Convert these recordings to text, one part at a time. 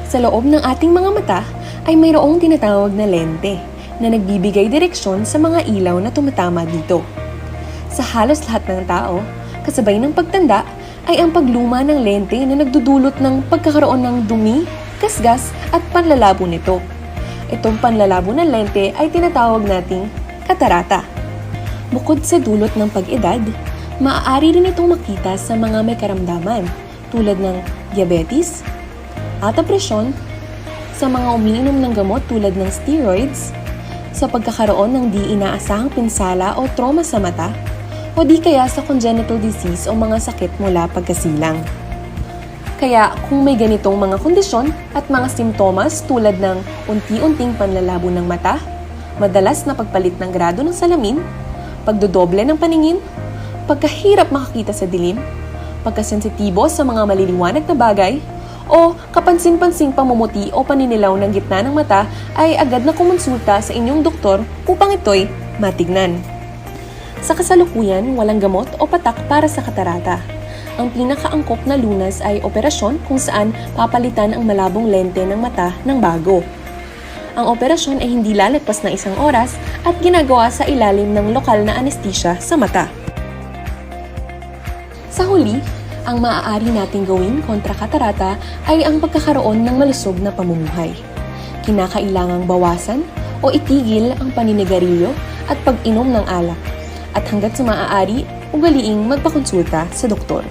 Sa loob ng ating mga mata ay mayroong tinatawag na lente na nagbibigay direksyon sa mga ilaw na tumatama dito. Sa halos lahat ng tao, kasabay ng pagtanda ay ang pagluma ng lente na nagdudulot ng pagkakaroon ng dumi, gasgas at panlalabo nito. Itong panlalabo ng lente ay tinatawag nating katarata. Bukod sa dulot ng pag-edad, maaari rin itong makita sa mga may karamdaman tulad ng diabetes, alta presyon, sa mga umiinom ng gamot tulad ng steroids, sa pagkakaroon ng di inaasahang pinsala o trauma sa mata, o di kaya sa congenital disease o mga sakit mula pagkasilang. Kaya kung may ganitong mga kondisyon at mga simptomas tulad ng unti-unting panlalabo ng mata, madalas na pagpalit ng grado ng salamin, pagdodoble ng paningin, pagkahirap makakita sa dilim, pagkasensitibo sa mga maliliwanag na bagay, o kapansin-pansing pamumuti o paninilaw ng gitna ng mata ay agad na kumonsulta sa inyong doktor upang ito'y matignan. Sa kasalukuyan, walang gamot o patak para sa katarata. Ang pinakaangkop na lunas ay operasyon kung saan papalitan ang malabong lente ng mata ng bago. Ang operasyon ay hindi lalagpas ng 1 oras at ginagawa sa ilalim ng lokal na anesthesia sa mata. Sa huli, ang maaari nating gawin kontra katarata ay ang pagkakaroon ng malusog na pamumuhay. Kinakailangang bawasan o itigil ang paninigarilyo at pag-inom ng alak. At hanggat sa maaari, ugaliing magpakonsulta sa doktor.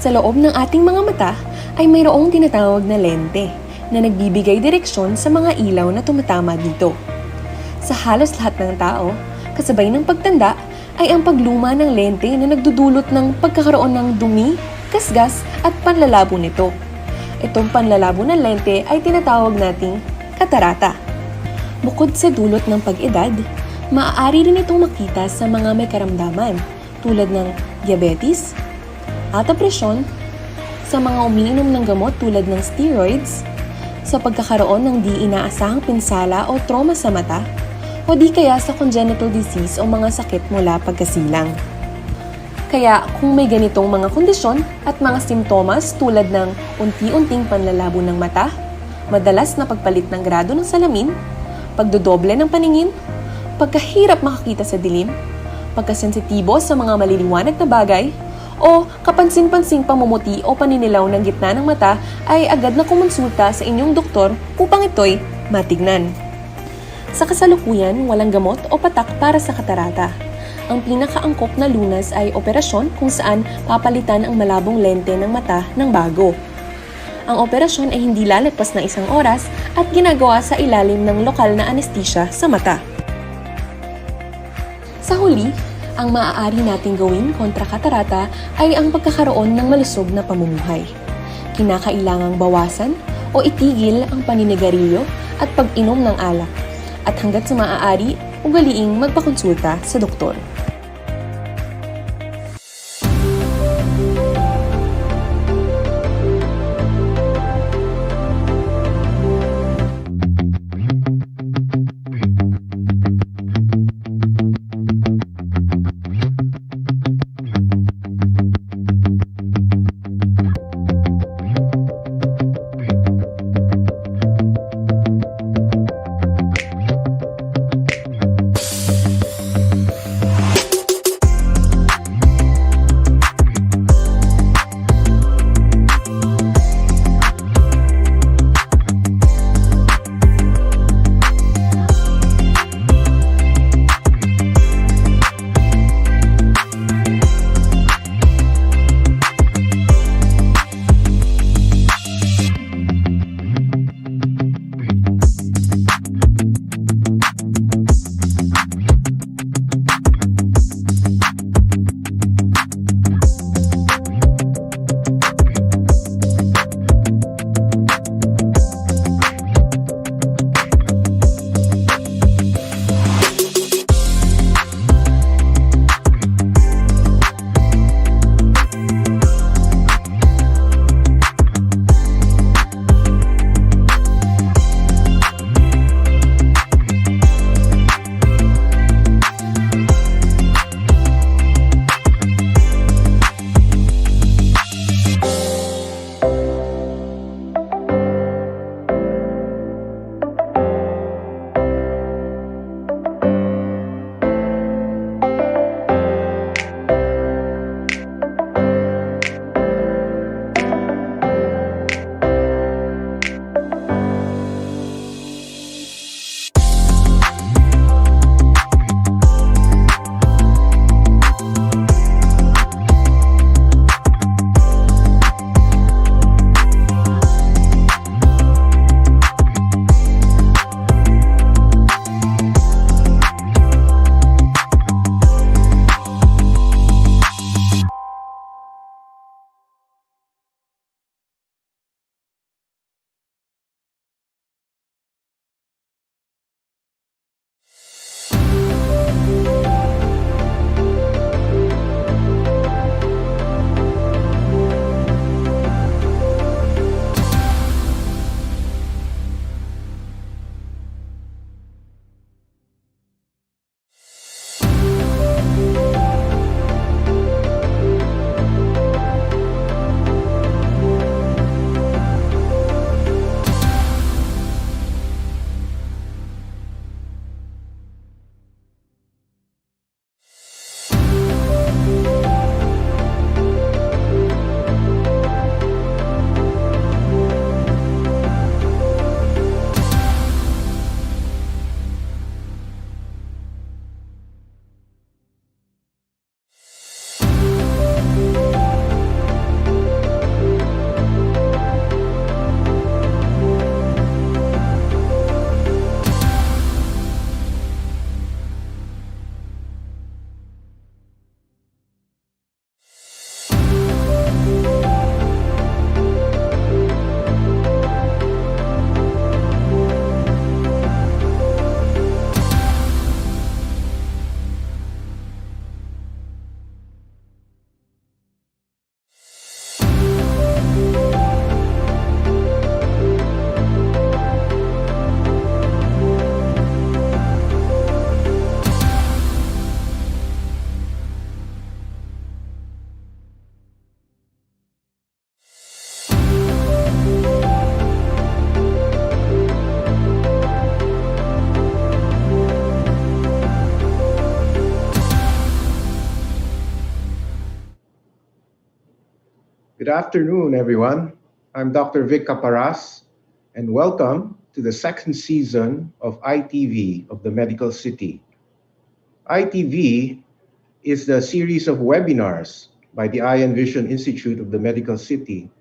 Sa loob ng ating mga mata ay mayroong tinatawag na lente na nagbibigay direksyon sa mga ilaw na tumatama dito. Sa halos lahat ng tao, kasabay ng pagtanda ay ang pagluma ng lente na nagdudulot ng pagkakaroon ng dumi, kasgas at panlalabo nito. Itong panlalabo ng lente ay tinatawag nating katarata. Bukod sa dulot ng pag-edad, maaari rin itong makita sa mga may karamdaman tulad ng diabetes, alta presyon, sa mga umiinom ng gamot tulad ng steroids, sa pagkakaroon ng di inaasahang pinsala o trauma sa mata, o di kaya sa congenital disease o mga sakit mula pagkasilang. Kaya kung may ganitong mga kondisyon at mga simptomas tulad ng unti-unting panlalabo ng mata, madalas na pagpalit ng grado ng salamin, pagdodoble ng paningin, pagkahirap makakita sa dilim, pagkasensitibo sa mga maliliwanag na bagay, o kapansin-pansing pamumuti o paninilaw ng gitna ng mata ay agad na kumonsulta sa inyong doktor upang ito'y matignan. Sa kasalukuyan, walang gamot o patak para sa katarata. Ang pinakaangkop na lunas ay operasyon kung saan papalitan ang malabong lente ng mata ng bago. Ang operasyon ay hindi lalagpas ng 1 oras at ginagawa sa ilalim ng lokal na anesthesia sa mata. Sa huli, ang maaari nating gawin kontra katarata ay ang pagkakaroon ng malusog na pamumuhay. Kinakailangang bawasan o itigil ang paninigarilyo at pag-inom ng alak. At hanggat sa maaari, ugaliing magpakonsulta sa doktor. Good afternoon, everyone. I'm Dr. Vic Caparas, and welcome to the second season of EyeTV of the Medical City. EyeTV is the series of webinars by the Eye and Vision Institute of the Medical City,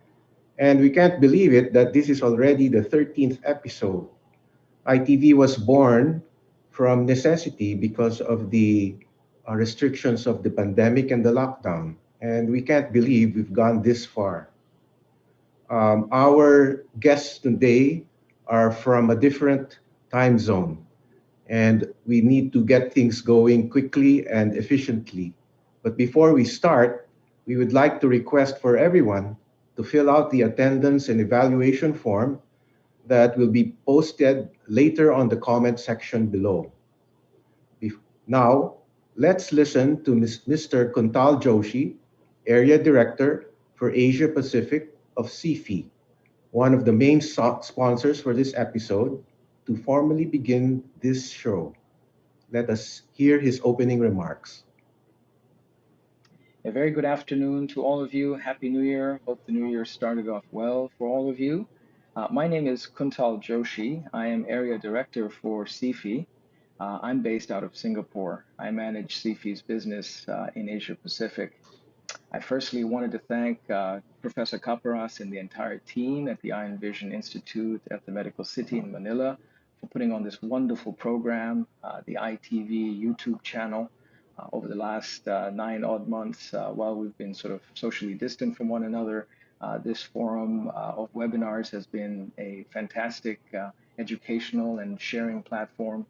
and we can't believe it that this is already the 13th episode. EyeTV was born from necessity because of the restrictions of the pandemic and the lockdown, and we can't believe we've gone this far. Our guests today are from a different time zone, and we need to get things going quickly and efficiently. But before we start, we would like to request for everyone to fill out the attendance and evaluation form that will be posted later on the comment section below. Now, let's listen to Mr. Kuntal Joshi, Area Director for Asia Pacific of CFI, one of the main sponsors for this episode, to formally begin this show. Let us hear his opening remarks. A very good afternoon to all of you. Happy New Year. Hope the new year started off well for all of you. My name is Kuntal Joshi. I am Area Director for CFI. I'm based out of Singapore. I manage CFI's business in Asia Pacific. I firstly wanted to thank Professor Caparas and the entire team at the Eye and Vision Institute at the Medical City in Manila for putting on this wonderful program, the EyeTV YouTube channel. Over the last 9 odd months, while we've been sort of socially distant from one another, this forum of webinars has been a fantastic educational and sharing platform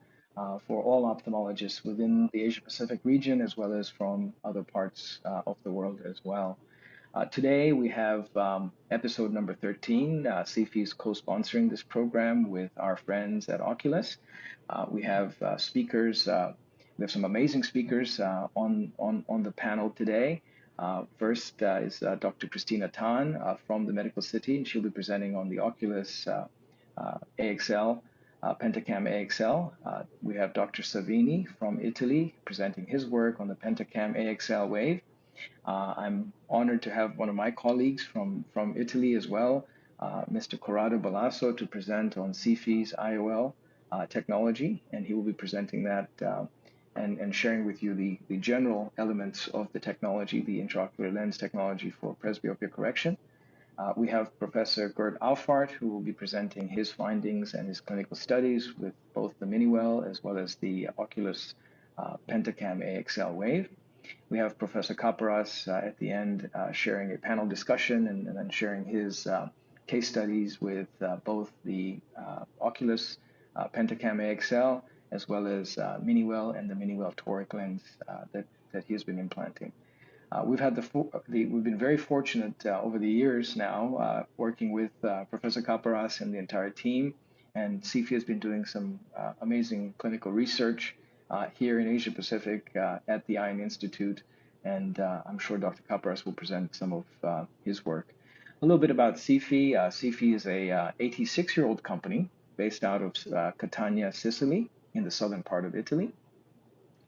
for all ophthalmologists within the Asia Pacific region, as well as from other parts of the world as well. Today we have episode number 13. CFI is co-sponsoring this program with our friends at Oculus. We have speakers. We have some amazing speakers on the panel today. First is Dr. Christina Tan from the Medical City, and she'll be presenting on the Oculus AXL, Pentacam AXL. We have Dr. Savini from Italy presenting his work on the Pentacam AXL wave. I'm honored to have one of my colleagues from Italy as well, Mr. Corrado Balasso, to present on CFI's IOL technology, and he will be presenting that and sharing with you the general elements of the technology, the intraocular lens technology for presbyopia correction. We have Professor Gert Alfart, who will be presenting his findings and his clinical studies with both the Miniwell as well as the Oculus Pentacam AXL wave. We have Professor Caparas at the end sharing a panel discussion and then sharing his case studies with both the Oculus Pentacam AXL as well as Miniwell and the Miniwell toric lens that he has been implanting. We've been very fortunate over the years now working with Professor Caparas and the entire team, and CFI has been doing some amazing clinical research here in Asia Pacific at the Eye Institute, and I'm sure Dr. Caparas will present some of his work. A little bit about CFI. CFI is a 86-year-old company based out of Catania, Sicily, in the southern part of Italy.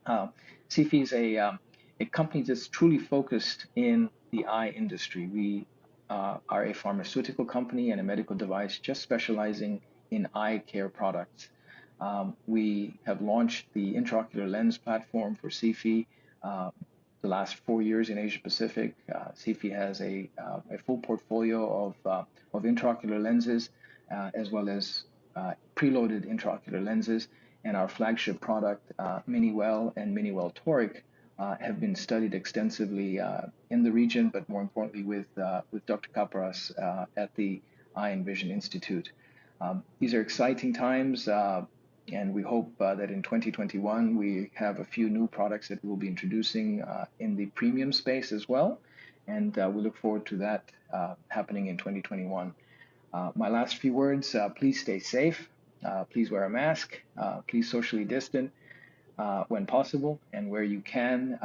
CFI is a company that's truly focused in the eye industry. We are a pharmaceutical company and a medical device just specializing in eye care products. We have launched the intraocular lens platform for CFI the last 4 years in Asia Pacific. CFI has a full portfolio of intraocular lenses as well as preloaded intraocular lenses, and our flagship product, Miniwell and Miniwell Toric, have been studied extensively in the region, but more importantly with Dr. Caparas at the Eye and Vision Institute. These are exciting times, and we hope that in 2021 we have a few new products that we'll be introducing in the premium space as well, and we look forward to that happening in 2021. My last few words, please stay safe, please wear a mask, please socially distant when possible and where you can,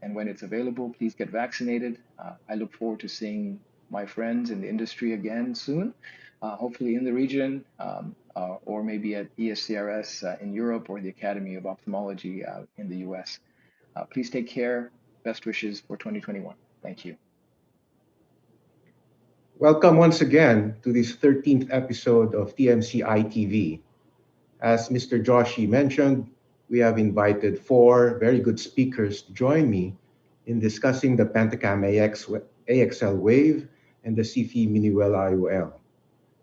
and when it's available, please get vaccinated. I look forward to seeing my friends in the industry again soon, hopefully in the region, or maybe at ESCRS in Europe or the Academy of Ophthalmology in the US. Please take care. Best wishes for 2021. Thank you. Welcome once again to this 13th episode of TMC EyeTV. As Mr. Joshi mentioned, we have invited four very good speakers to join me in discussing the Pentacam AXL Wave and the CFI Miniwell IOL.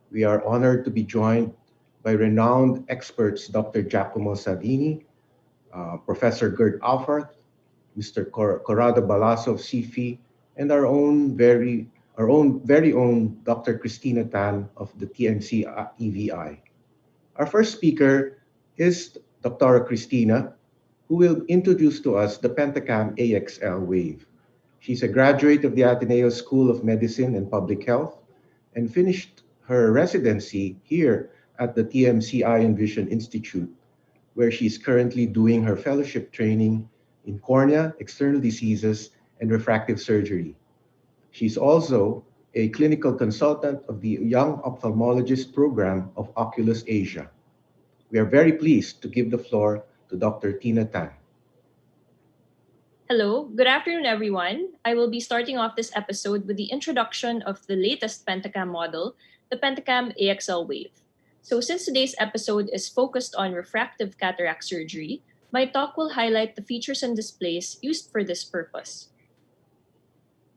We are honored to be joined by renowned experts Dr. Giacomo Savini, Professor Gerd Alfarth, Mr. Corrado Balaso of CFI, and our own very own Dr. Christina Tan of the TNC EVI. Our first speaker is Dr. Christina, who will introduce to us the Pentacam AXL Wave. She's a graduate of the Ateneo School of Medicine and Public Health and finished her residency here at the TMC Eye and Vision Institute, where she's currently doing her fellowship training in cornea, external diseases, and refractive surgery. She's also a clinical consultant of the Young Ophthalmologist Program of Oculus Asia. We are very pleased to give the floor to Dr. Tina Tan. Hello, good afternoon, everyone. I will be starting off this episode with the introduction of the latest Pentacam model, the Pentacam AXL Wave. So, since today's episode is focused on refractive cataract surgery, my talk will highlight the features and displays used for this purpose.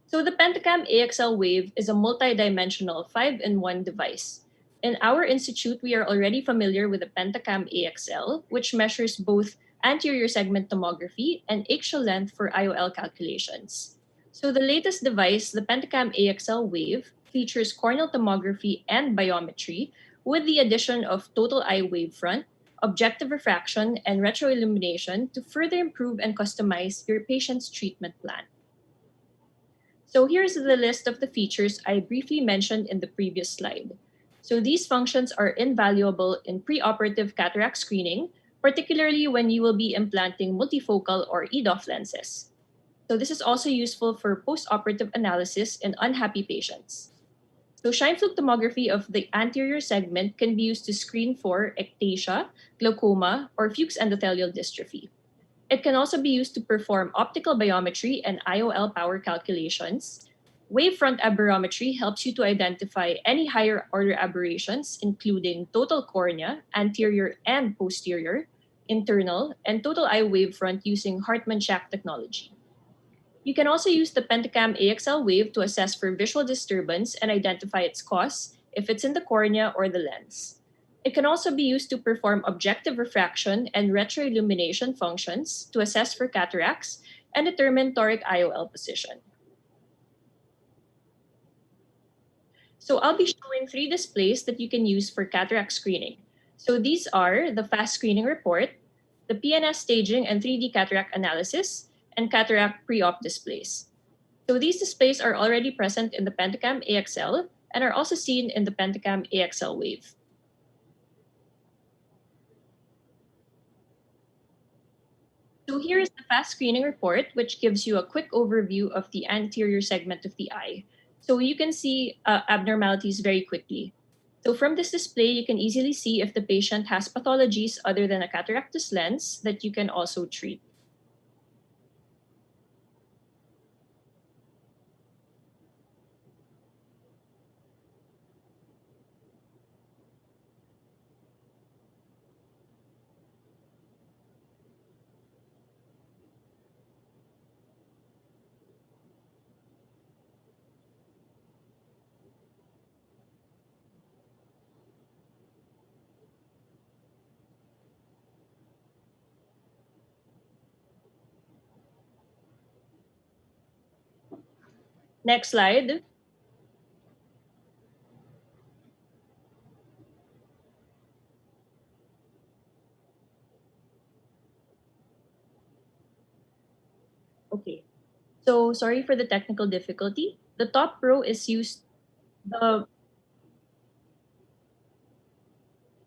So, the Pentacam AXL Wave is a multidimensional 5-in-1 device. In our institute, we are already familiar with the Pentacam AXL, which measures both anterior segment tomography and axial length for IOL calculations. So the latest device, the Pentacam AXL Wave, features corneal tomography and biometry with the addition of total eye wavefront, objective refraction, and retroillumination to further improve and customize your patient's treatment plan. So here's the list of the features I briefly mentioned in the previous slide. So these functions are invaluable in preoperative cataract screening, particularly when you will be implanting multifocal or EDOF lenses. So this is also useful for postoperative analysis in unhappy patients. So Scheimpflug tomography of the anterior segment can be used to screen for ectasia, glaucoma, or Fuchs endothelial dystrophy. It can also be used to perform optical biometry and IOL power calculations. Wavefront aberrometry helps you to identify any higher order aberrations, including total cornea, anterior and posterior, internal, and total eye wavefront using Hartmann-Shack technology. You can also use the Pentacam AXL wave to assess for visual disturbance and identify its cause if it's in the cornea or the lens. It can also be used to perform objective refraction and retroillumination functions to assess for cataracts and determine toric IOL position. So I'll be showing 3 displays that you can use for cataract screening. So these are the fast screening report, the PNS staging and 3D cataract analysis, and cataract pre-op displays. So these displays are already present in the Pentacam AXL and are also seen in the Pentacam AXL Wave. So here is the fast screening report, which gives you a quick overview of the anterior segment of the eye. So you can see abnormalities very quickly. So from this display, you can easily see if the patient has pathologies other than a cataractus lens that you can also treat. Next slide. Okay. So sorry for the technical difficulty. The top row is used the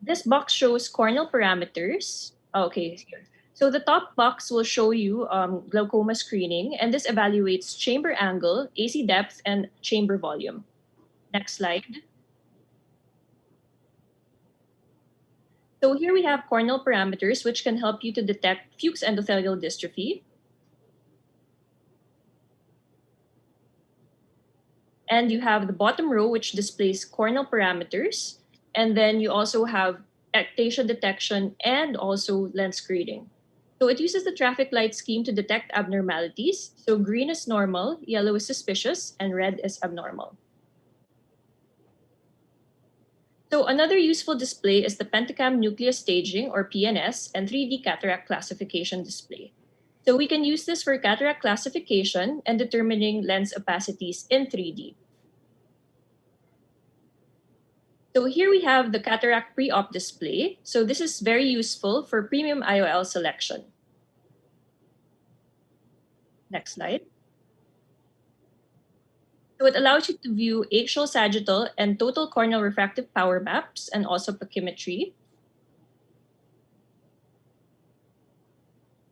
this box shows corneal parameters. Okay, here. So the top box will show you glaucoma screening, and this evaluates chamber angle, AC depth, and chamber volume. Next slide. So here we have corneal parameters, which can help you to detect Fuchs endothelial dystrophy. And you have the bottom row, which displays corneal parameters. And then you also have ectasia detection and also lens grading. So it uses the traffic light scheme to detect abnormalities. So green is normal, yellow is suspicious, and red is abnormal. So another useful display is the Pentacam Nucleus Staging, or PNS, and 3D cataract classification display. So we can use this for cataract classification and determining lens opacities in 3D. So here we have the cataract pre-op display. So this is very useful for premium IOL selection. Next slide. So it allows you to view axial, sagittal, and total corneal refractive power maps and also pachymetry.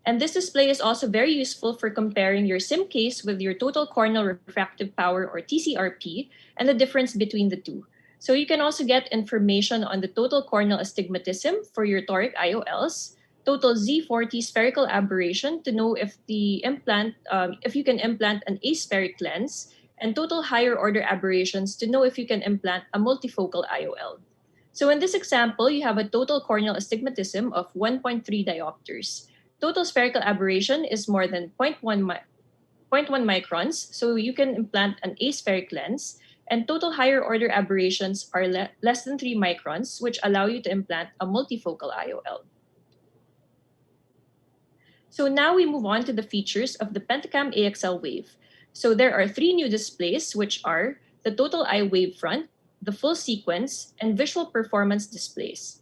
And this display is also very useful for comparing your SIM case with your total corneal refractive power, or TCRP, and the difference between the two. So you can also get information on the total corneal astigmatism for your toric IOLs, total Z40 spherical aberration to know if the implant, if you can implant an aspheric lens, and total higher order aberrations to know if you can implant a multifocal IOL. So in this example, you have a total corneal astigmatism of 1.3 diopters. Total spherical aberration is more than 0.1 microns, so you can implant an aspheric lens, and total higher order aberrations are less than 3 microns, which allow you to implant a multifocal IOL. So now we move on to the features of the Pentacam AXL Wave. So there are 3 new displays, which are the total eye wavefront, the full sequence, and visual performance displays.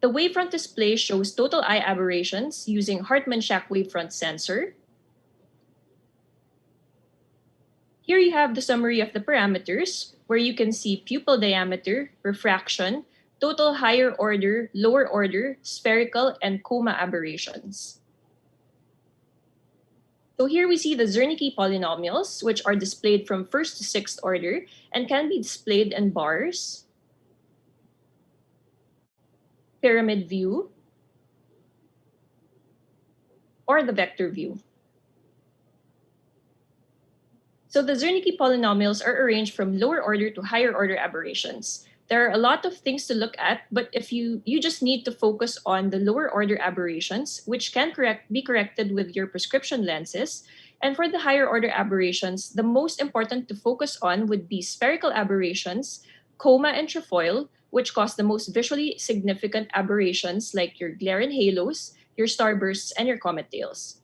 The wavefront display shows total eye aberrations using Hartmann-Shack wavefront sensor. Here you have the summary of the parameters, where you can see pupil diameter, refraction, total higher order, lower order, spherical, and coma aberrations. So here we see the Zernike polynomials, which are displayed from first to sixth order and can be displayed in bars, pyramid view, or the vector view. So the Zernike polynomials are arranged from lower order to higher order aberrations. There are a lot of things to look at, but if you just need to focus on the lower order aberrations, which can be corrected with your prescription lenses. And for the higher order aberrations, the most important to focus on would be spherical aberrations, coma, and trefoil, which cause the most visually significant aberrations like your glare and halos, your starbursts, and your comet tails.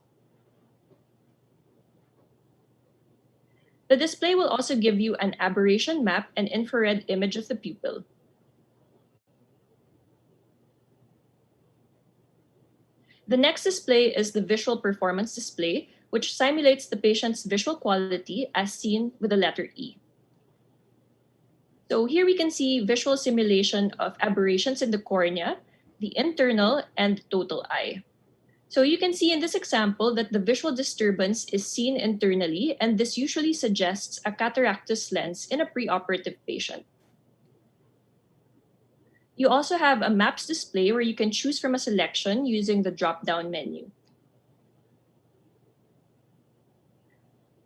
The display will also give you an aberration map and infrared image of the pupil. The next display is the visual performance display, which simulates the patient's visual quality as seen with the letter E. So here we can see visual simulation of aberrations in the cornea, the internal, and total eye. So you can see in this example that the visual disturbance is seen internally, and this usually suggests a cataractus lens in a preoperative patient. You also have a maps display where you can choose from a selection using the drop-down menu.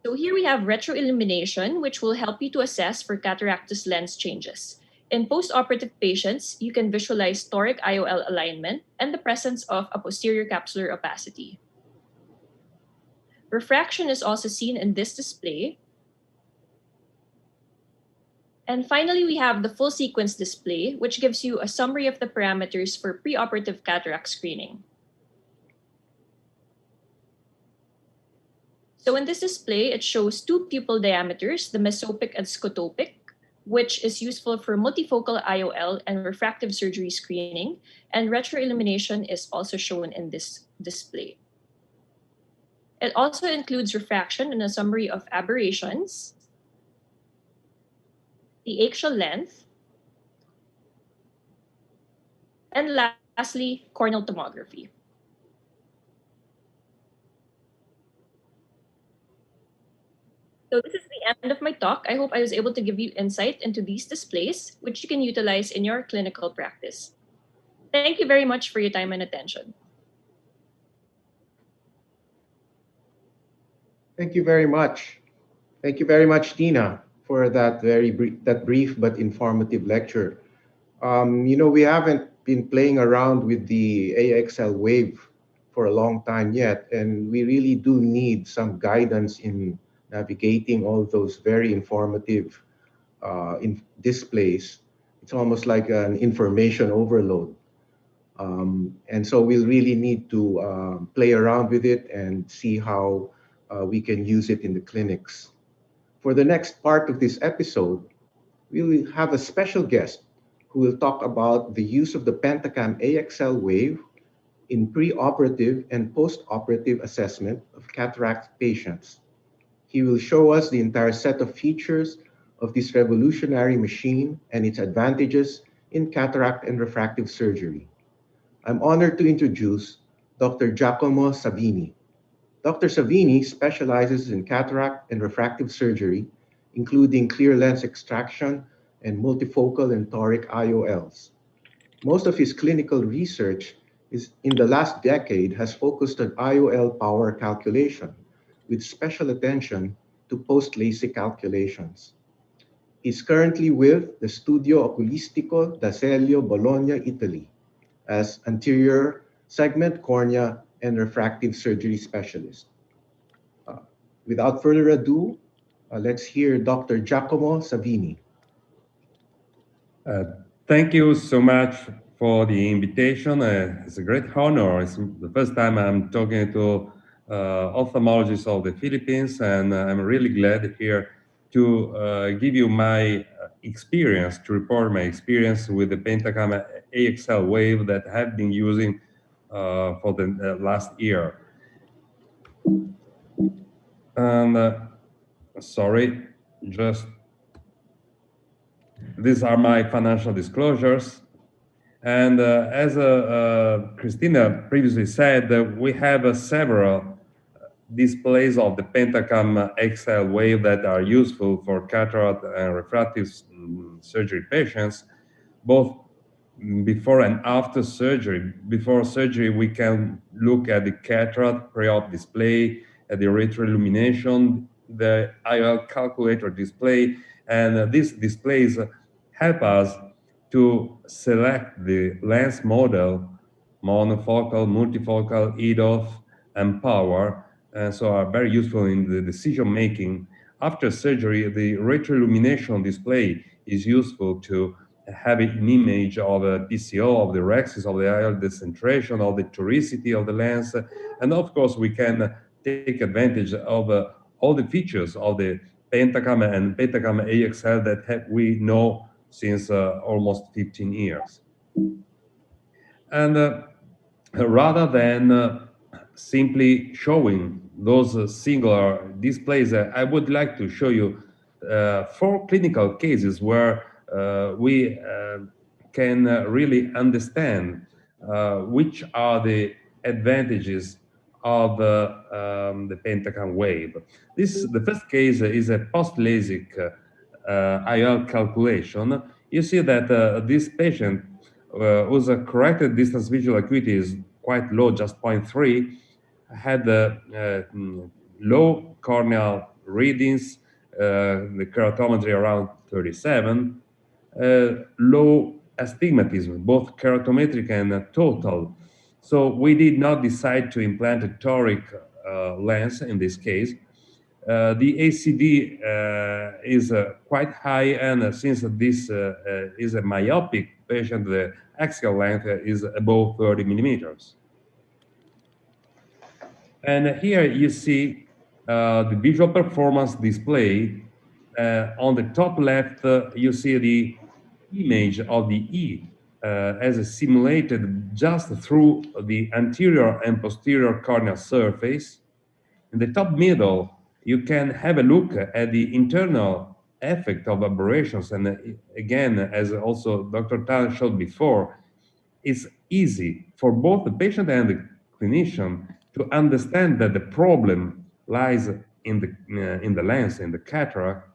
So here we have retroillumination, which will help you to assess for cataractus lens changes. In postoperative patients, you can visualize toric IOL alignment and the presence of a posterior capsular opacity. Refraction is also seen in this display. And finally, we have the full sequence display, which gives you a summary of the parameters for preoperative cataract screening. So in this display, it shows 2 pupil diameters, the mesopic and scotopic, which is useful for multifocal IOL and refractive surgery screening, and retroillumination is also shown in this display. It also includes refraction and a summary of aberrations, the axial length, and lastly, corneal tomography. So this is the end of my talk. I hope I was able to give you insight into these displays, which you can utilize in your clinical practice. Thank you very much for your time and attention. Thank you very much. Thank you very much, Tina, for that that brief but informative lecture. We haven't been playing around with the AXL wave for a long time yet, and we really do need some guidance in navigating all those very informative displays. It's almost like an information overload. And so we'll really need to play around with it and see how we can use it in the clinics. For the next part of this episode, we will have a special guest who will talk about the use of the Pentacam AXL wave in preoperative and postoperative assessment of cataract patients. He will show us the entire set of features of this revolutionary machine and its advantages in cataract and refractive surgery. I'm honored to introduce Dr. Giacomo Savini. Dr. Savini specializes in cataract and refractive surgery, including clear lens extraction and multifocal and toric IOLs. Most of his clinical research in the last decade has focused on IOL power calculation, with special attention to post-LASIK calculations. He's currently with the Studio Oculistico d'Aselio, Bologna, Italy, as anterior segment cornea and refractive surgery specialist. Uh, Without further ado, let's hear Dr. Giacomo Savini. Uh, Thank you so much for the invitation. It's a great honor. It's the first time I'm talking to ophthalmologists of the Philippines, and I'm really glad here to give you my experience, to report my experience with the Pentacam AXL wave that I have been using for the last year. And sorry, just these are my financial disclosures. And as Christina previously said, we have several displays of the Pentacam XL wave that are useful for cataract and refractive surgery patients, both before and after surgery. Before surgery, we can look at the cataract pre-op display, at the retroillumination, the IOL calculator display, and these displays help us to select the lens model, monofocal, multifocal, EDOF, and power, and so are very useful in the decision making. After surgery, the retroillumination display is useful to have an image of a PCO, of the rexis, of the IOL decentration, of the toricity of the lens, and of course we can take advantage of all the features of the Pentacam and Pentacam AXL that we know since almost 15 years. And rather than simply showing those singular displays, I would like to show you 4 clinical cases where we can really understand which are the advantages of the Pentacam wave. The first case is a post-LASIK IOL calculation. You see that this patient whose corrected distance visual acuity is quite low, just 0.3, had low corneal readings, the keratometry around 37, low astigmatism, both keratometric and total. So we did not decide to implant a toric lens in this case. The ACD is quite high, and since this is a myopic patient, the axial length is above 30 millimeters. And here you see the visual performance display. On the top left, you see the image of the E as simulated just through the anterior and posterior corneal surface. In the top middle, you can have a look at the internal effect of aberrations. And again, as also Dr. Tan showed before, it's easy for both the patient and the clinician to understand that the problem lies in the lens, in the cataract.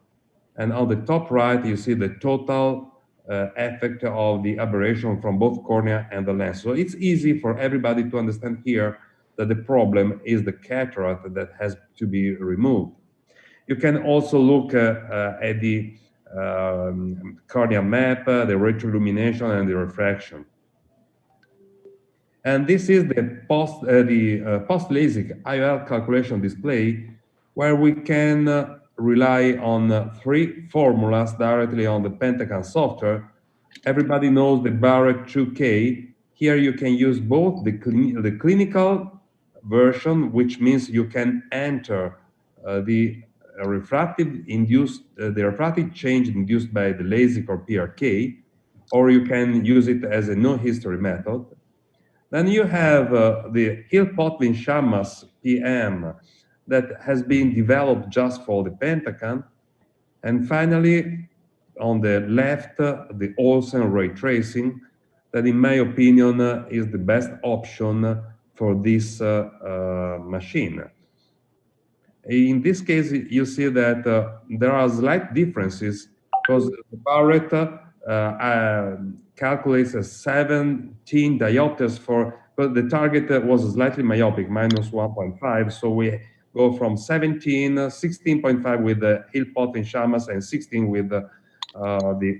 And on the top right, you see the total effect of the aberration from both cornea and the lens. So it's easy for everybody to understand here that the problem is the cataract that has to be removed. You can also look at the cornea map, the retroillumination, and the refraction. And this is the post-LASIK IOL calculation display, where we can rely on three formulas directly on the Pentacam software. Everybody knows the Barrett 2K. Here you can use both the clinical version, which means you can enter the refractive change induced by the LASIK or PRK, or you can use it as a no history method. Then you have the Hill-Potvin-Shamas PM that has been developed just for the Pentacam. And finally, on the left, the Olsen ray tracing, that in my opinion is the best option for this machine. In this case, you see that there are slight differences because the Barrett calculates a 17 diopters but the target was slightly myopic, minus 1.5. So we go from 17, 16.5 with the Hill-Potvin-Shamas and 16 with the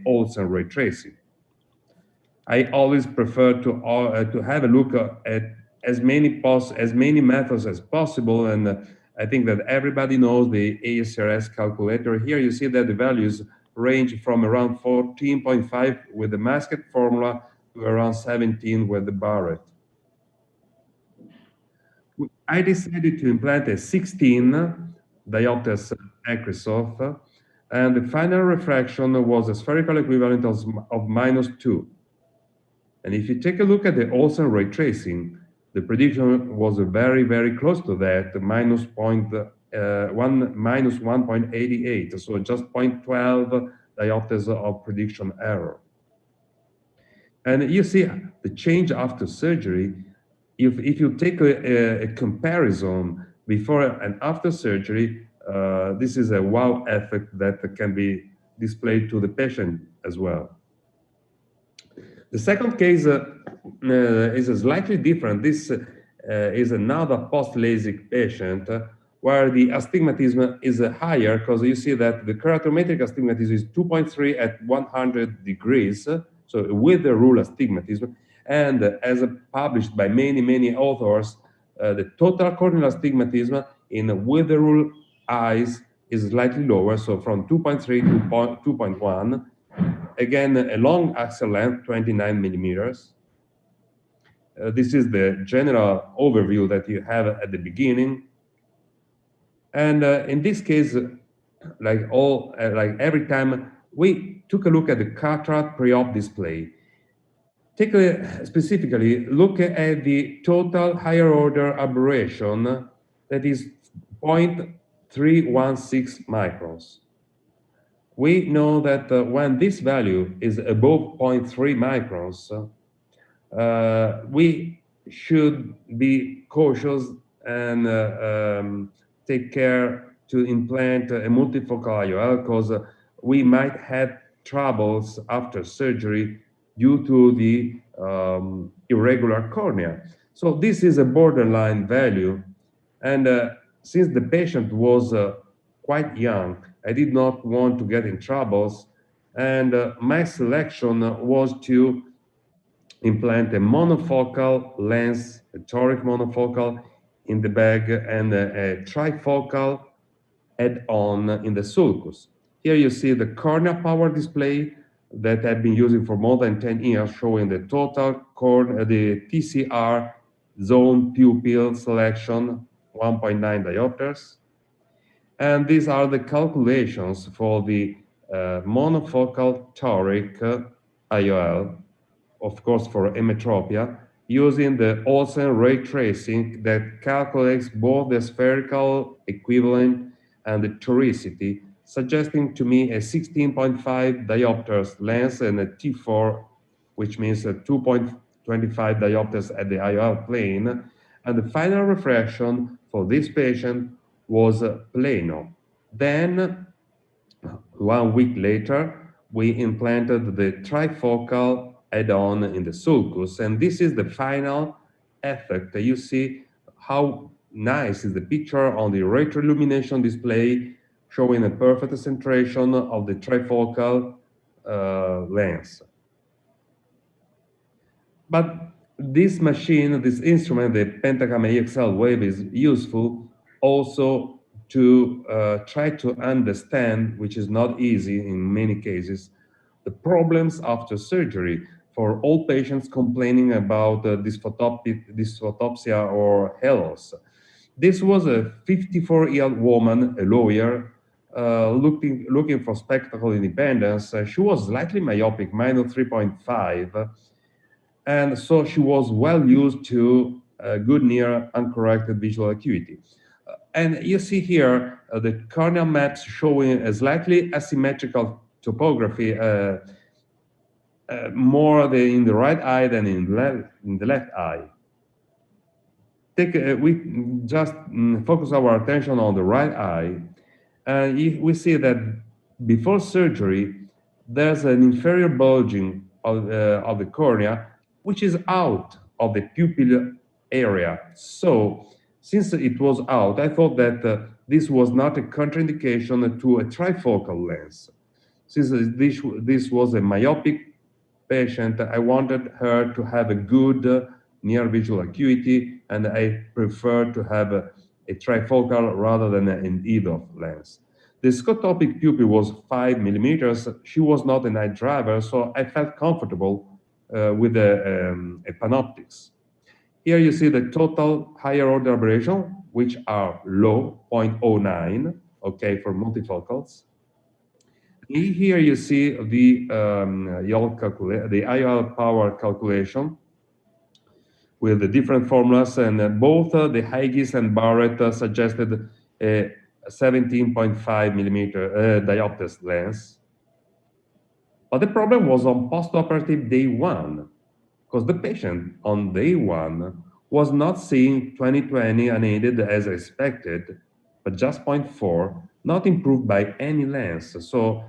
Olsen ray tracing. I always prefer to have a look at as many methods as possible, and I think that everybody knows the ASRS calculator. Here you see that the values range from around 14.5 with the masked formula to around 17 with the Barrett. I decided to implant a 16 diopters Acrisoft, and the final refraction was a spherical equivalent of minus 2. And if you take a look at the Olsen ray tracing, the prediction was very, very close to that, minus 1.88, so just 0.12 diopters of prediction error. And you see the change after surgery. If you take a comparison before and after surgery, this is a wow effect that can be displayed to the patient as well. The second case is slightly different. This is another post-LASIK patient where the astigmatism is higher because you see that the keratometric astigmatism is 2.3 at 100 degrees, so with the rule astigmatism. And as published by many, many authors, the total corneal astigmatism in with the rule eyes is slightly lower, so from 2.3 to 2.1. Again, a long axial length, 29 millimeters. This is the general overview that you have at the beginning. And in this case, like every time, we took a look at the cataract pre-op display. Specifically, look at the total higher order aberration that is 0.316 microns. We know that when this value is above 0.3 microns, we should be cautious and take care to implant a multifocal IOL because we might have troubles after surgery due to the irregular cornea. So this is a borderline value. And since the patient was quite young, I did not want to get in troubles. And my selection was to implant a monofocal lens, a toric monofocal in the bag, and a trifocal add-on in the sulcus. Here you see the cornea power display that I've been using for more than 10 years, showing the total the TCR zone pupil selection, 1.9 diopters. And these are the calculations for the monofocal toric IOL, of course for emetropia, using the Olsen ray tracing that calculates both the spherical equivalent and the toricity, suggesting to me a 16.5 diopters lens and a T4, which means a 2.25 diopters at the IOL plane. And the final refraction for this patient was plano. Then, 1 week later, we implanted the trifocal add-on in the sulcus, and this is the final effect. You see how nice is the picture on the retroillumination display showing a perfect centration of the trifocal lens. But this machine, this instrument, the Pentacam AXL wave, is useful also to try to understand, which is not easy in many cases, the problems after surgery for all patients complaining about dysphotopsia or halos. This was a 54-year-old woman, a lawyer, looking for spectacle independence. She was slightly myopic, minus 3.5, and so she was well used to good near uncorrected visual acuity. And you see here the corneal maps showing a slightly asymmetrical topography, more in the right eye than in the left eye. We just focus our attention on the right eye, and we see that before surgery, there's an inferior bulging of the cornea, which is out of the pupil area. So, since it was out, I thought that this was not a contraindication to a trifocal lens. Since this was a myopic patient, I wanted her to have a good near visual acuity, and I prefer to have a trifocal rather than an EDOF lens. The scotopic pupil was 5 millimeters. She was not a night driver, so I felt comfortable with a panoptics. Here you see the total higher order aberration, which are low, 0.09, okay, for multifocals. Here you see the the IR power calculation with the different formulas, and both the Haigis and Barrett suggested a 17.5 millimeter diopters lens. But the problem was on postoperative day one, because the patient on day one was not seeing 20/20 unaided as expected, but just 0.4, not improved by any lens. So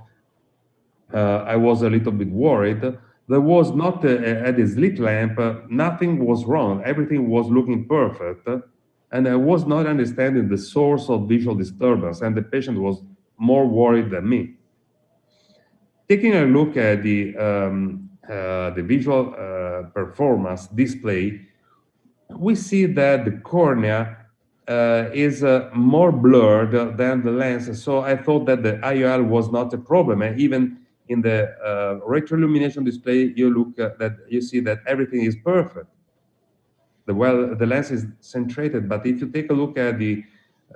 I was a little bit worried. There was not at the slit lamp, nothing was wrong. Everything was looking perfect. And I was not understanding the source of visual disturbance, and the patient was more worried than me. Taking a look at the visual performance display, we see that the cornea is more blurred than the lens. So I thought that the IOL was not a problem. And even in the retroillumination display, you see that everything is perfect. The lens is centrated, but if you take a look at the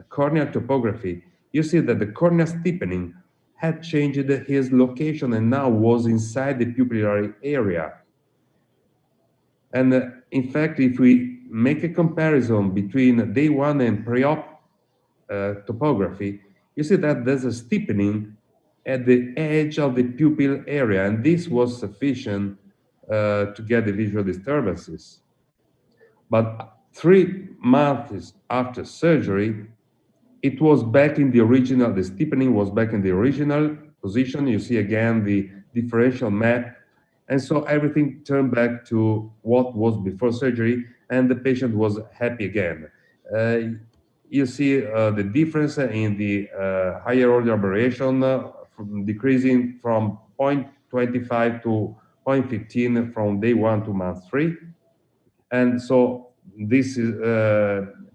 corneal topography, you see that the cornea steepening had changed his location and now was inside the pupillary area. And in fact, if we make a comparison between day one and pre-op topography, you see that there's a steepening at the edge of the pupil area, and this was sufficient to get the visual disturbances. But 3 months after surgery, it was back in the original, the steepening was back in the original position. You see again the differential map. And so everything turned back to what was before surgery, and the patient was happy again. You see the difference in the higher order aberration decreasing from 0.25 to 0.15 from day one to month 3. And so this is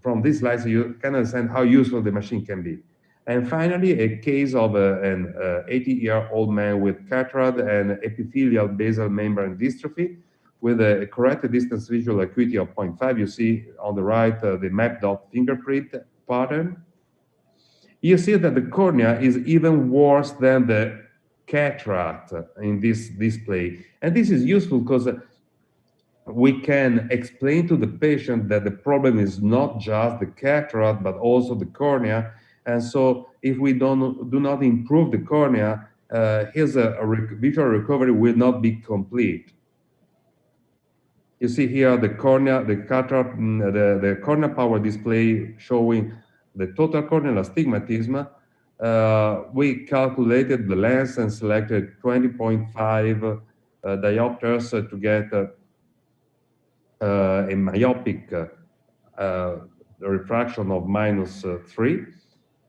from this slide, you can understand how useful the machine can be. And finally, a case of an 80-year-old man with cataract and epithelial basal membrane dystrophy with a corrected distance visual acuity of 0.5. You see on the right the map dot fingerprint pattern. You see that the cornea is even worse than the cataract in this display. And this is useful because we can explain to the patient that the problem is not just the cataract, but also the cornea. And so if we do not improve the cornea, his visual recovery will not be complete. You see here the cornea, the cataract, the cornea power display showing the total corneal astigmatism. We calculated the lens and selected 20.5 diopters to get a myopic refraction of -3.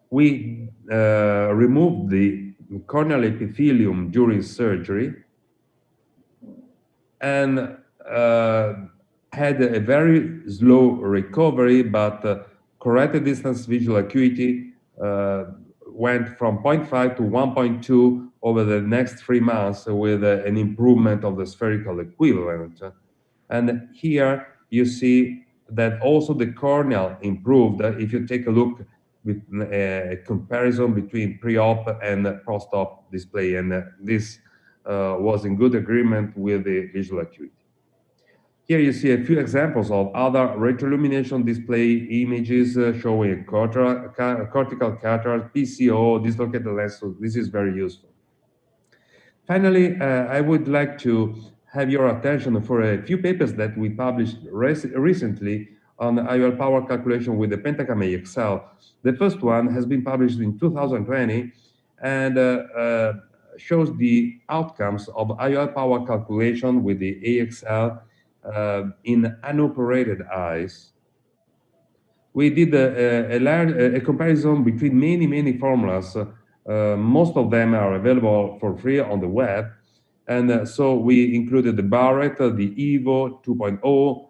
We removed the corneal epithelium during surgery and had a very slow recovery, but corrected distance visual acuity went from 0.5 to 1.2 over the next 3 months with an improvement of the spherical equivalent. And here you see that also the corneal improved. If you take a look with a comparison between pre-op and post-op display, and this was in good agreement with the visual acuity. Here you see a few examples of other retroillumination display images showing a cortical cataract, PCO, dislocated lens, so this is very useful. Finally, I would like to have your attention for a few papers that we published recently on IOL power calculation with the Pentacam AXL. The first one has been published in 2020 and shows the outcomes of IOL power calculation with the AXL in unoperated eyes. We did a comparison between many formulas. Most of them are available for free on the web. And so we included the Barrett, the Evo 2.0,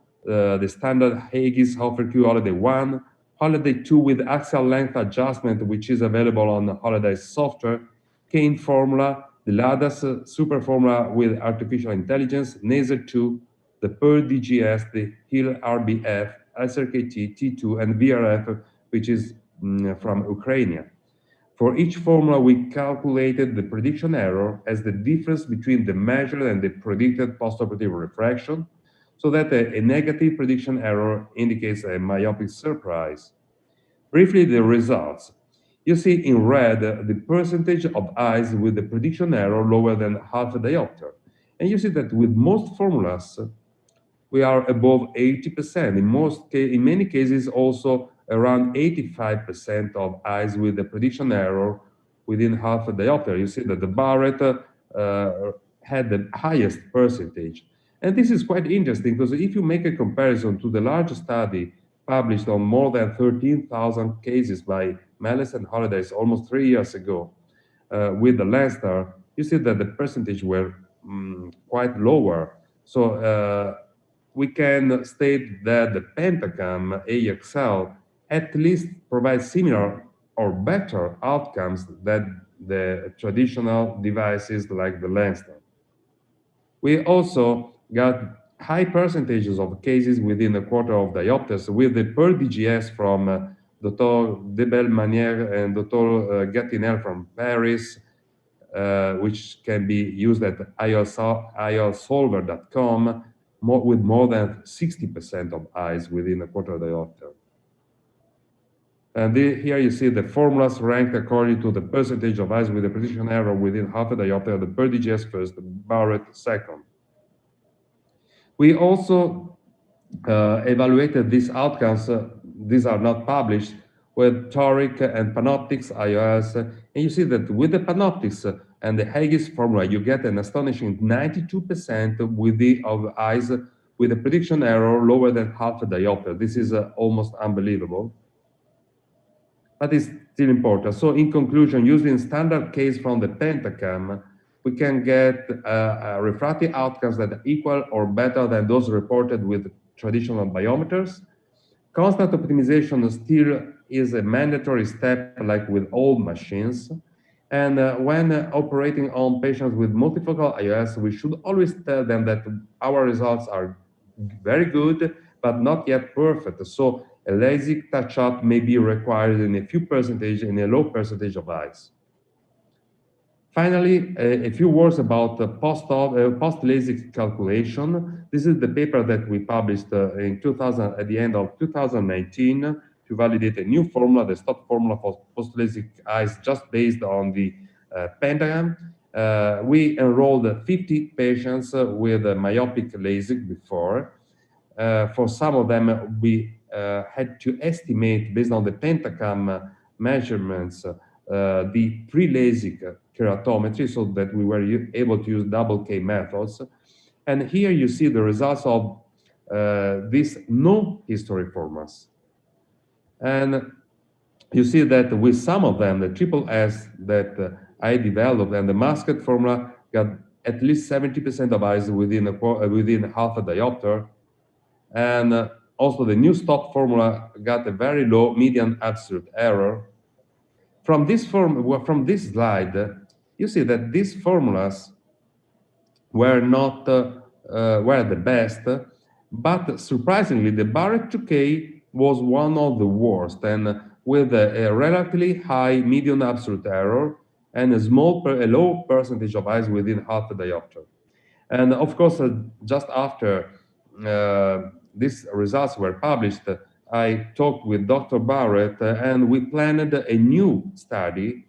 the standard Haigis Hofer-Q Holiday 1, Holiday 2 with axial length adjustment, which is available on Holiday software, Kane formula, the LADAS super formula with artificial intelligence, NASER 2, the PER DGS, the HIL RBF, SRKT, T2, and VRF, which is from Ukraine. For each formula, we calculated the prediction error as the difference between the measured and the predicted postoperative refraction, so that a negative prediction error indicates a myopic surprise. Briefly, the results. You see in red the percentage of eyes with the prediction error lower than half a diopter. And you see that with most formulas, we are above 80%. In many cases, also around 85% of eyes with the prediction error within half a diopter. You see that the Barrett had the highest percentage. And this is quite interesting because if you make a comparison to the large study published on more than 13,000 cases by Mellis and Holidays almost 3 years ago with the Landstar, you see that the percentage were quite lower. So we can state that the Pentacam AXL at least provides similar or better outcomes than the traditional devices like the Landstar. We also got high percentages of cases within a quarter of diopters with the PER DGS from Dr. Debel-Manière and Dr. Gattinel from Paris, which can be used at iolsolver.com with more than 60% of eyes within a quarter diopter. And here you see the formulas ranked according to the percentage of eyes with a precision error within half a diopter, the PER DGS first, the Barrett second. We also evaluated these outcomes, these are not published, with toric and panoptics IOLs, and you see that with the panoptics and the Haigis formula, you get an astonishing 92% with the eyes with a prediction error lower than half a diopter. This is almost unbelievable, but it's still important. So in conclusion, using standard case from the Pentacam, we can get refractive outcomes that are equal or better than those reported with traditional biometers. Constant optimization still is a mandatory step like with all machines. And when operating on patients with multifocal IOS, we should always tell them that our results are very good, but not yet perfect. So a LASIK touch-up may be required in a few percentage, in a low percentage of eyes. Finally, a few words about the post-LASIK calculation. This is the paper that we published at the end of 2019 to validate a new formula, the stock formula for post-LASIK eyes, just based on the Pentacam. We enrolled 50 patients with a myopic LASIK before. For some of them, we had to estimate, based on the Pentacam measurements, the pre-LASIK keratometry, so that we were able to use double K methods. And here you see the results of these no history formulas. And you see that with some of them, the triple S that I developed and the masked formula got at least 70% of eyes within half a diopter. And also the new stop formula got a very low median absolute error. From this slide, you see that these formulas were not were the best, but surprisingly, the Barrett 2K was one of the worst, and with a relatively high median absolute error and a low percentage of eyes within half a diopter. And of course, just after these results were published, I talked with Dr. Barrett and we planned a new study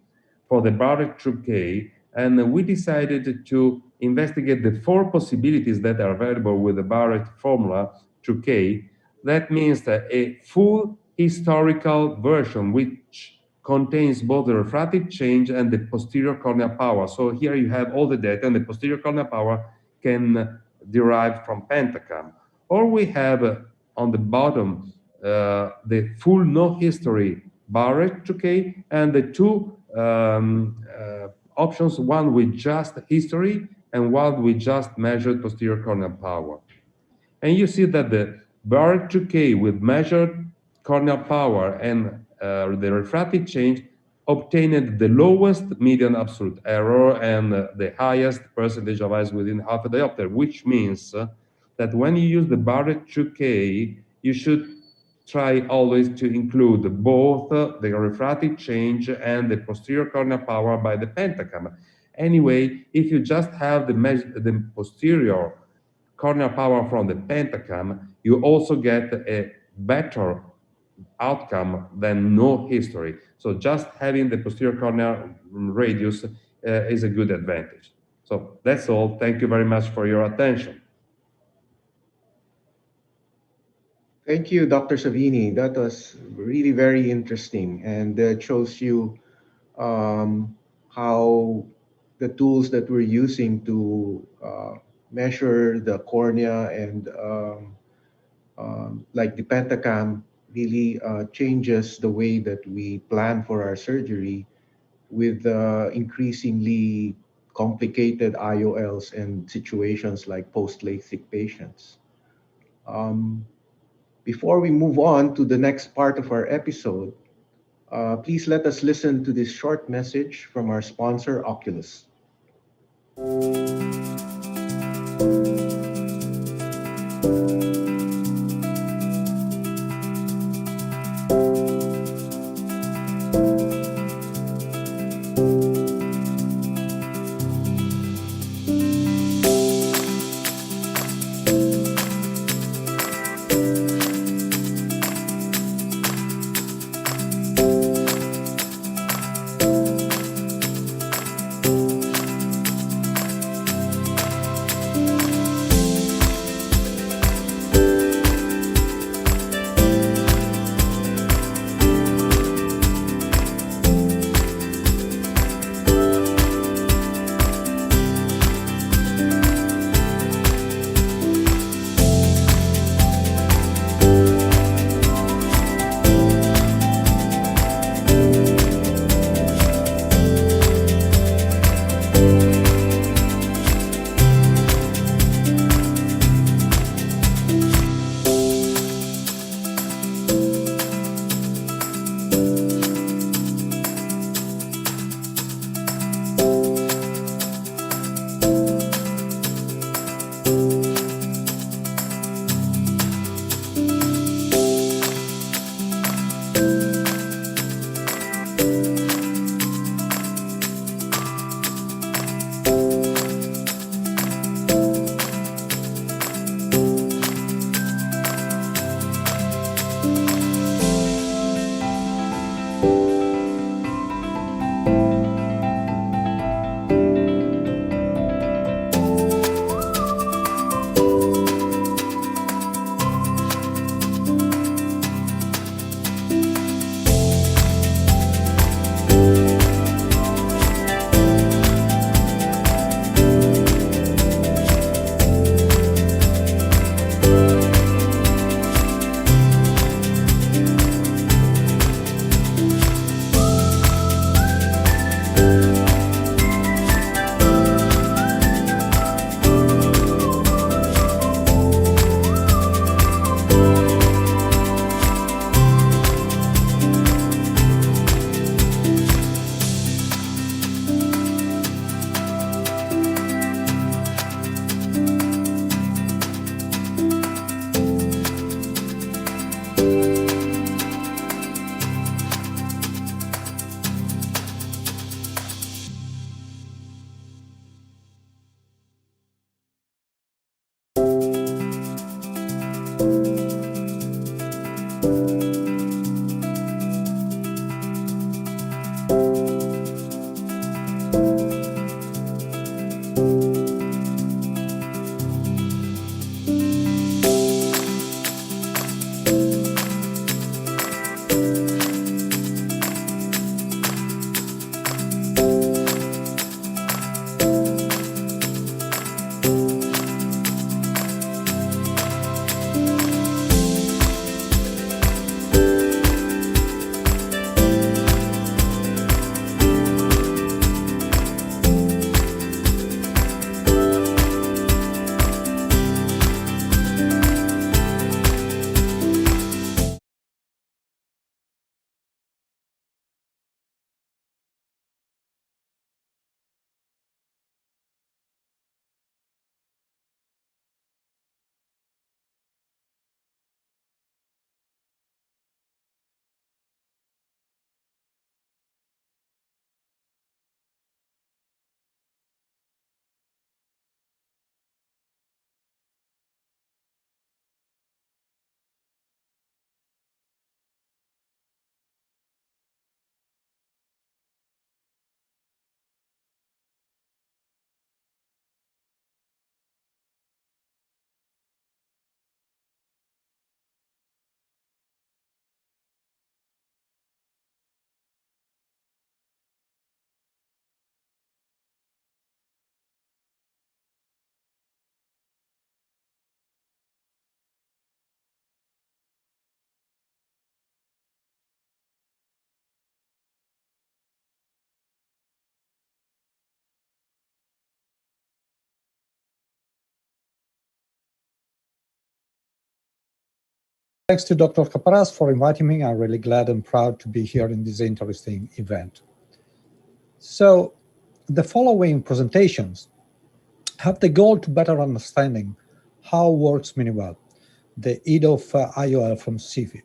for the Barrett 2K, and we decided to investigate the four possibilities that are available with the Barrett formula 2K. That means that a full historical version which contains both the refractive change and the posterior corneal power. So here you have all the data, and the posterior corneal power can derive from Pentacam. Or we have on the bottom the full no history Barrett 2K and the two options, one with just history and one with just measured posterior corneal power. And you see that the Barrett 2K with measured corneal power and the refractive change obtained the lowest median absolute error and the highest percentage of eyes within half a diopter, which means that when you use the Barrett 2K, you should try always to include both the refractive change and the posterior corneal power by the Pentacam. Anyway, if you just have the posterior corneal power from the Pentacam, you also get a better outcome than no history. So just having the posterior corneal radius is a good advantage. So that's all. Thank you very much for your attention. Thank you, Dr. Savini. That was really very interesting, and that shows you how the tools that we're using to measure the cornea and like the Pentacam really changes the way that we plan for our surgery with increasingly complicated IOLs and situations like post-LASIK patients. Um, Before we move on to the next part of our episode, please let us listen to this short message from our sponsor, Oculus. Thanks to Dr. Caparas for inviting me. I'm really glad and proud to be here in this interesting event. So, the following presentations have the goal to better understanding how works Miniwell, the EDOF IOL from CFI.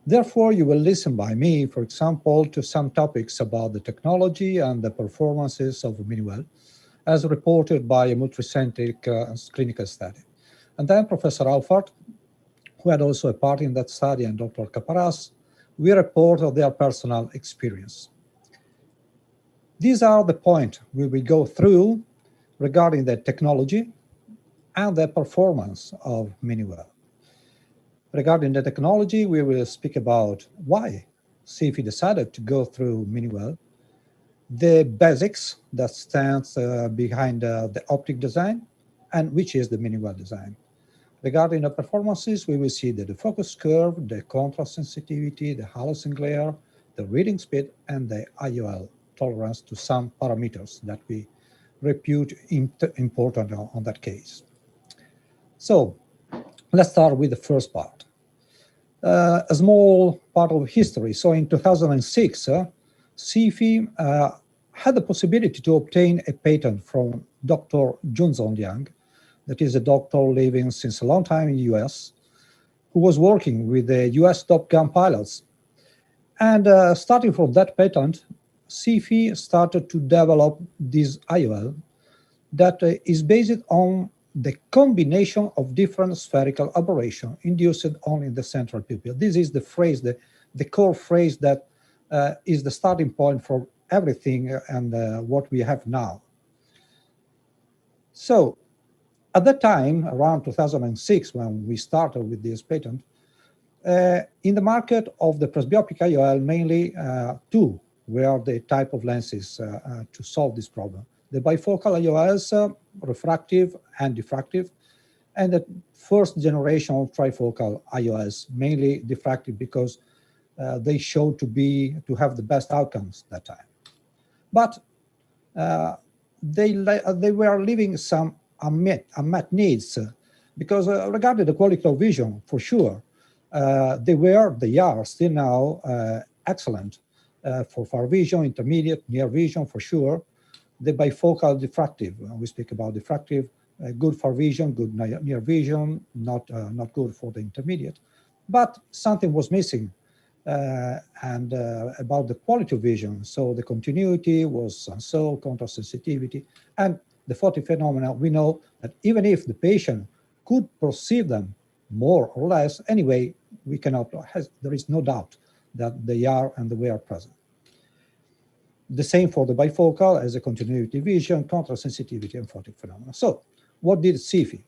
Therefore, you will listen by me, for example, to some topics about the technology and the performances of Miniwell, as reported by a multicentric clinical study. And then Professor Alfart, who had also a part in that study, and Dr. Caparas, will report of their personal experience. These are the points we will go through regarding the technology and the performance of Miniwell. Regarding the technology, we will speak about why CFI decided to go through Miniwell, the basics that stands behind the optic design, and which is the Miniwell design. Regarding the performances, we will see the focus curve, the contrast sensitivity, the halogen glare, the reading speed, and the IOL tolerance to some parameters that we repute important on that case. So let's start with the first part. A small part of history. So in 2006, CFI had the possibility to obtain a patent from Dr. Junzon Liang, that is a doctor living since a long time in the US, who was working with the US Top Gun pilots. And starting from that patent, CFI started to develop this IOL that is based on the combination of different spherical aberration induced only in the central pupil. This is the phrase, the core phrase that is the starting point for everything and what we have now. So at that time, around 2006, when we started with this patent, in the market of the presbyopic IOL, mainly two were the type of lenses to solve this problem. The bifocal IOLs, refractive and diffractive, and the first generation of trifocal IOLs, mainly diffractive because they showed to have the best outcomes that time. But they were leaving some unmet needs because regarding the quality of vision, for sure, they are still now excellent for far vision, intermediate, near vision, for sure. The bifocal diffractive, we speak about diffractive, good for vision, good near vision, not good for the intermediate. But something was missing and about the quality of vision. So the continuity was so, contrast sensitivity, and the photophenomena. We know that even if the patient could perceive them more or less, anyway, we cannot, there is no doubt that they are and they were present. The same for the bifocal as a continuity vision, contrast sensitivity, and photophenomena. So what did CFI?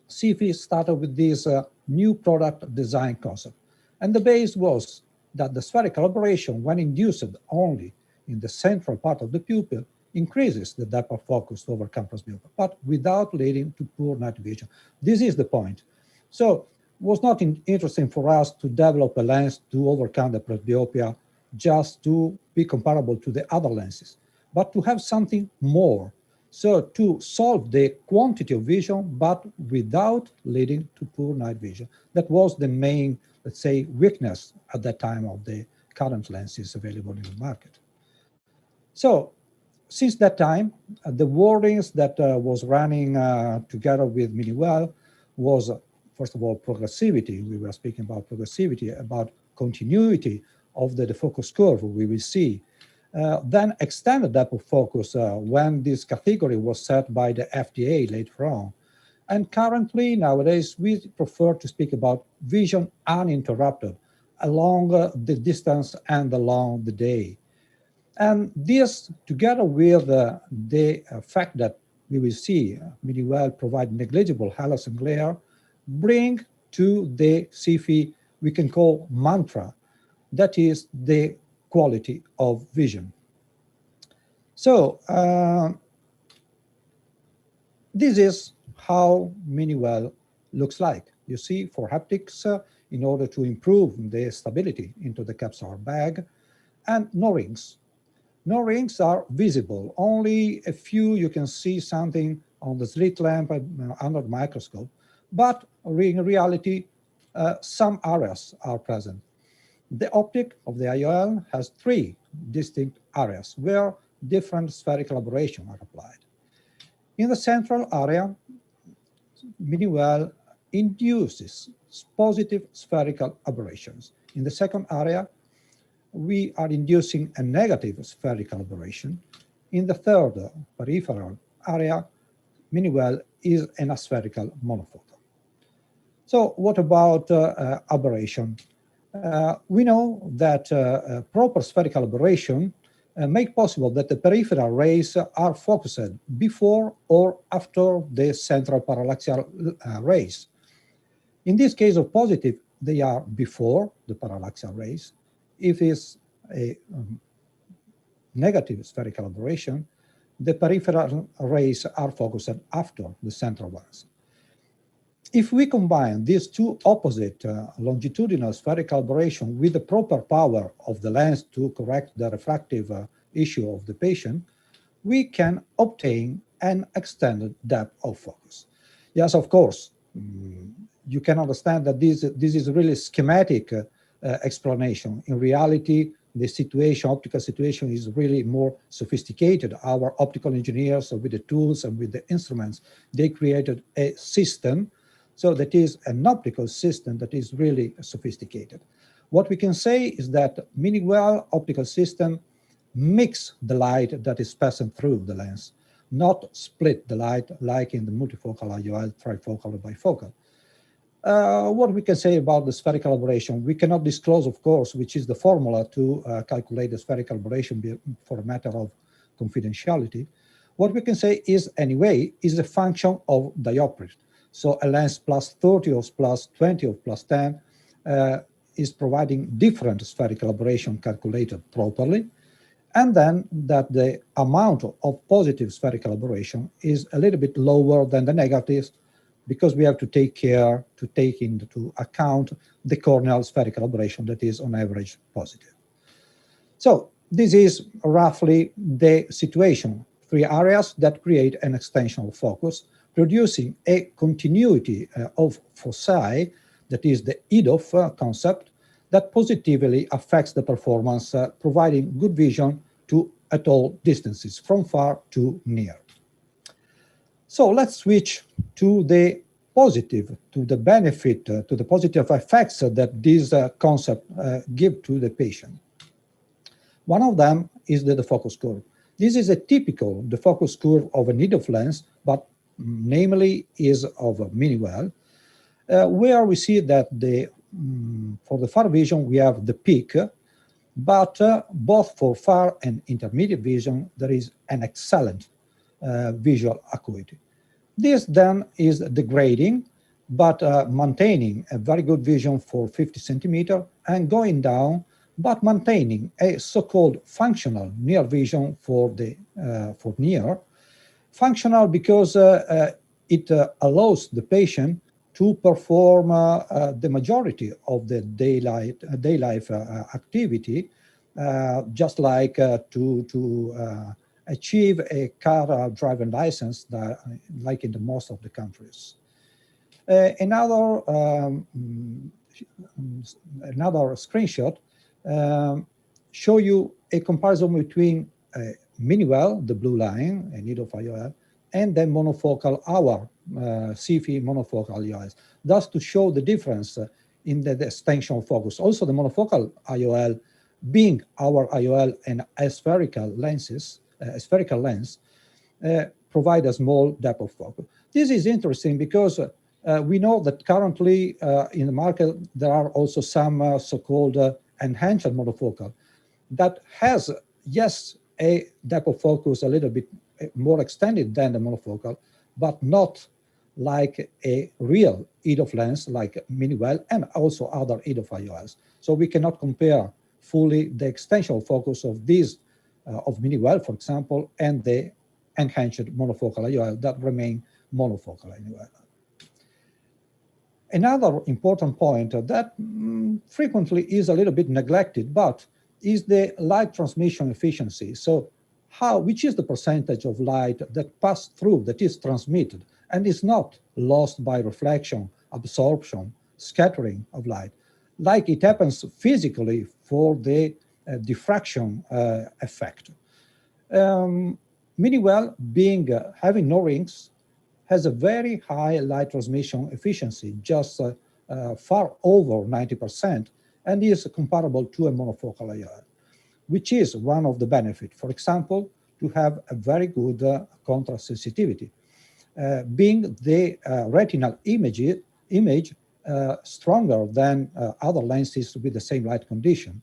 CFI started with this new product design concept. And the base was that the spherical aberration, when induced only in the central part of the pupil, increases the depth of focus to overcome presbyopia, but without leading to poor night vision. This is the point. So it was not interesting for us to develop a lens to overcome the presbyopia just to be comparable to the other lenses, but to have something more. So to solve the quantity of vision, but without leading to poor night vision. That was the main, let's say, weakness at that time of the current lenses available in the market. So since that time, the wordings that was running together with Miniwell was, first of all, progressivity. We were speaking about progressivity, about continuity of the focus curve we will see. Then extended depth of focus when this category was set by the FDA later on. And currently, nowadays, we prefer to speak about vision uninterrupted along the distance and along the day. And this, together with the fact that we will see Miniwell provide negligible halogen glare, bring to the CFI we can call mantra, that is the quality of vision. So this is how Miniwell looks like. You see, for haptics, in order to improve the stability into the capsular bag, and no rings. No rings are visible. Only a few you can see something on the slit lamp under the microscope, but in reality, some areas are present. The optic of the IOL has three distinct areas where different spherical aberrations are applied. In the central area, mini-well induces positive spherical aberrations. In the second area, we are inducing a negative spherical aberration. In the third peripheral area, mini-well is an aspherical monofocal. So what about aberration? We know that proper spherical aberration make possible that the peripheral rays are focused before or after the central parallaxial rays. In this case of positive, they are before the parallaxial rays. If it's a negative spherical aberration, the peripheral rays are focused after the central ones. If we combine these two opposite longitudinal spherical aberration with the proper power of the lens to correct the refractive issue of the patient, we can obtain an extended depth of focus. Yes, of course, you can understand that this is really schematic explanation. In reality, the optical situation is really more sophisticated. Our optical engineers, with the tools and with the instruments, they created a system. So that is an optical system that is really sophisticated. What we can say is that mini-well optical system mix the light that is passing through the lens, not split the light like in the multifocal IOL, trifocal, or bifocal. What we can say about the spherical aberration, we cannot disclose, of course, which is the formula to calculate the spherical aberration for a matter of confidentiality. What we can say is, anyway, is a function of dioptry. So a lens plus 30 or plus 20 or plus 10 is providing different spherical aberration calculated properly, and then that the amount of positive spherical aberration is a little bit lower than the negatives, because we have to take care to take into account the corneal spherical aberration that is on average positive. So this is roughly the situation. Three areas that create an extension of focus, producing a continuity of foci, that is the EDOF concept, that positively affects the performance, providing good vision at all distances, from far to near. So let's switch to the positive, to the benefit, to the positive effects that this concept give to the patient. One of them is the focus curve. This is a typical focus curve of an EDOF lens, but namely is of a mini-well, where we see that for the far vision we have the peak, but both for far and intermediate vision there is an excellent visual acuity. This then is degrading, but maintaining a very good vision for 50 centimeter and going down, but maintaining a so-called functional near vision for near. Functional because it allows the patient to perform the majority of the day life activity, just like to achieve a car driving license, like in the most of the countries. Another screenshot show you a comparison between mini-well, the blue line, a EDOF IOL, and then monofocal, our CFI monofocal IOLs, thus to show the difference in the extension of focus. Also, the monofocal IOL, being our IOL and spherical lens, provide a small depth of focus. This is interesting because we know that currently in the market there are also some so-called enhanced monofocal that has, yes, a depth of focus a little bit more extended than the monofocal, but not like a real EDOF lens like mini-well and also other EDOF IOLs. So we cannot compare fully the extension of focus of these, of mini-well, for example, and the enhanced monofocal IOL that remain monofocal IOL. Another important point that frequently is a little bit neglected, but is the light transmission efficiency. So which is the percentage of light that passes through, that is transmitted, and is not lost by reflection, absorption, scattering of light, like it happens physically for the diffraction effect. Mini-well, having no rings, has a very high light transmission efficiency, just far over 90%, and is comparable to a monofocal IOL, which is one of the benefits. For example, to have a very good contrast sensitivity, being the retinal image stronger than other lenses with the same light condition.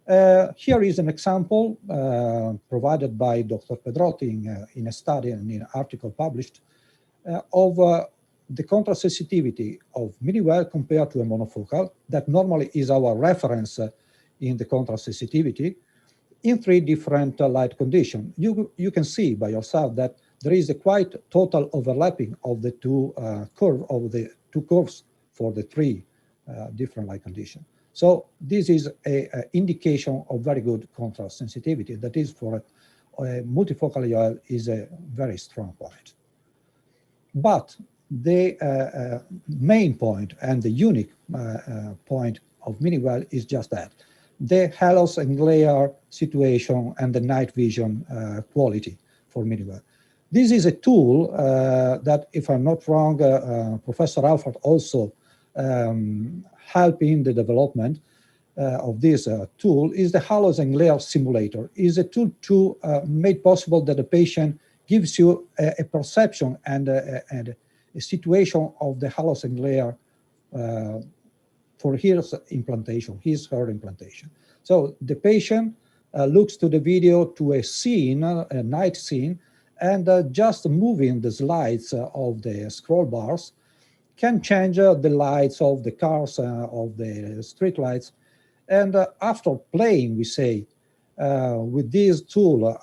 Here is an example provided by Dr. Pedrotti in a study and in an article published of the contrast sensitivity of mini-well compared to a monofocal, that normally is our reference in the contrast sensitivity, in 3 different light conditions. You can see by yourself that there is a quite total overlapping of the two curves for the 3 different light conditions. So this is an indication of very good contrast sensitivity. That is, for a multifocal IOL, is a very strong point. But the main point and the unique point of mini-well is just that: the halos and glare situation and the night vision quality for mini-well. This is a tool that, if I'm not wrong, Professor Alford also helped in the development of this tool, is the halos and glare simulator. Is a tool to make possible that the patient gives you a perception and a situation of the halos and glare for his her implantation. So the patient looks to the video to a scene, a night scene, and just moving the slides of the scroll bars can change the lights of the cars, of the street lights. And after playing, we say, with this tool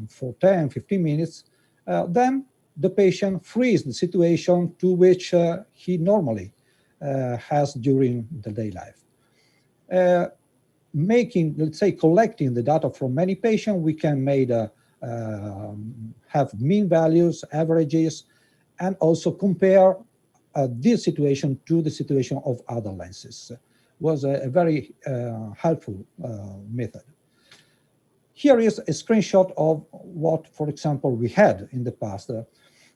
for 10, 15 minutes, then the patient frees the situation to which he normally has during the day life. Let's say, collecting the data from many patients, we can have mean values, averages, and also compare this situation to the situation of other lenses. Was a very helpful method. Here is a screenshot of what, for example, we had in the past.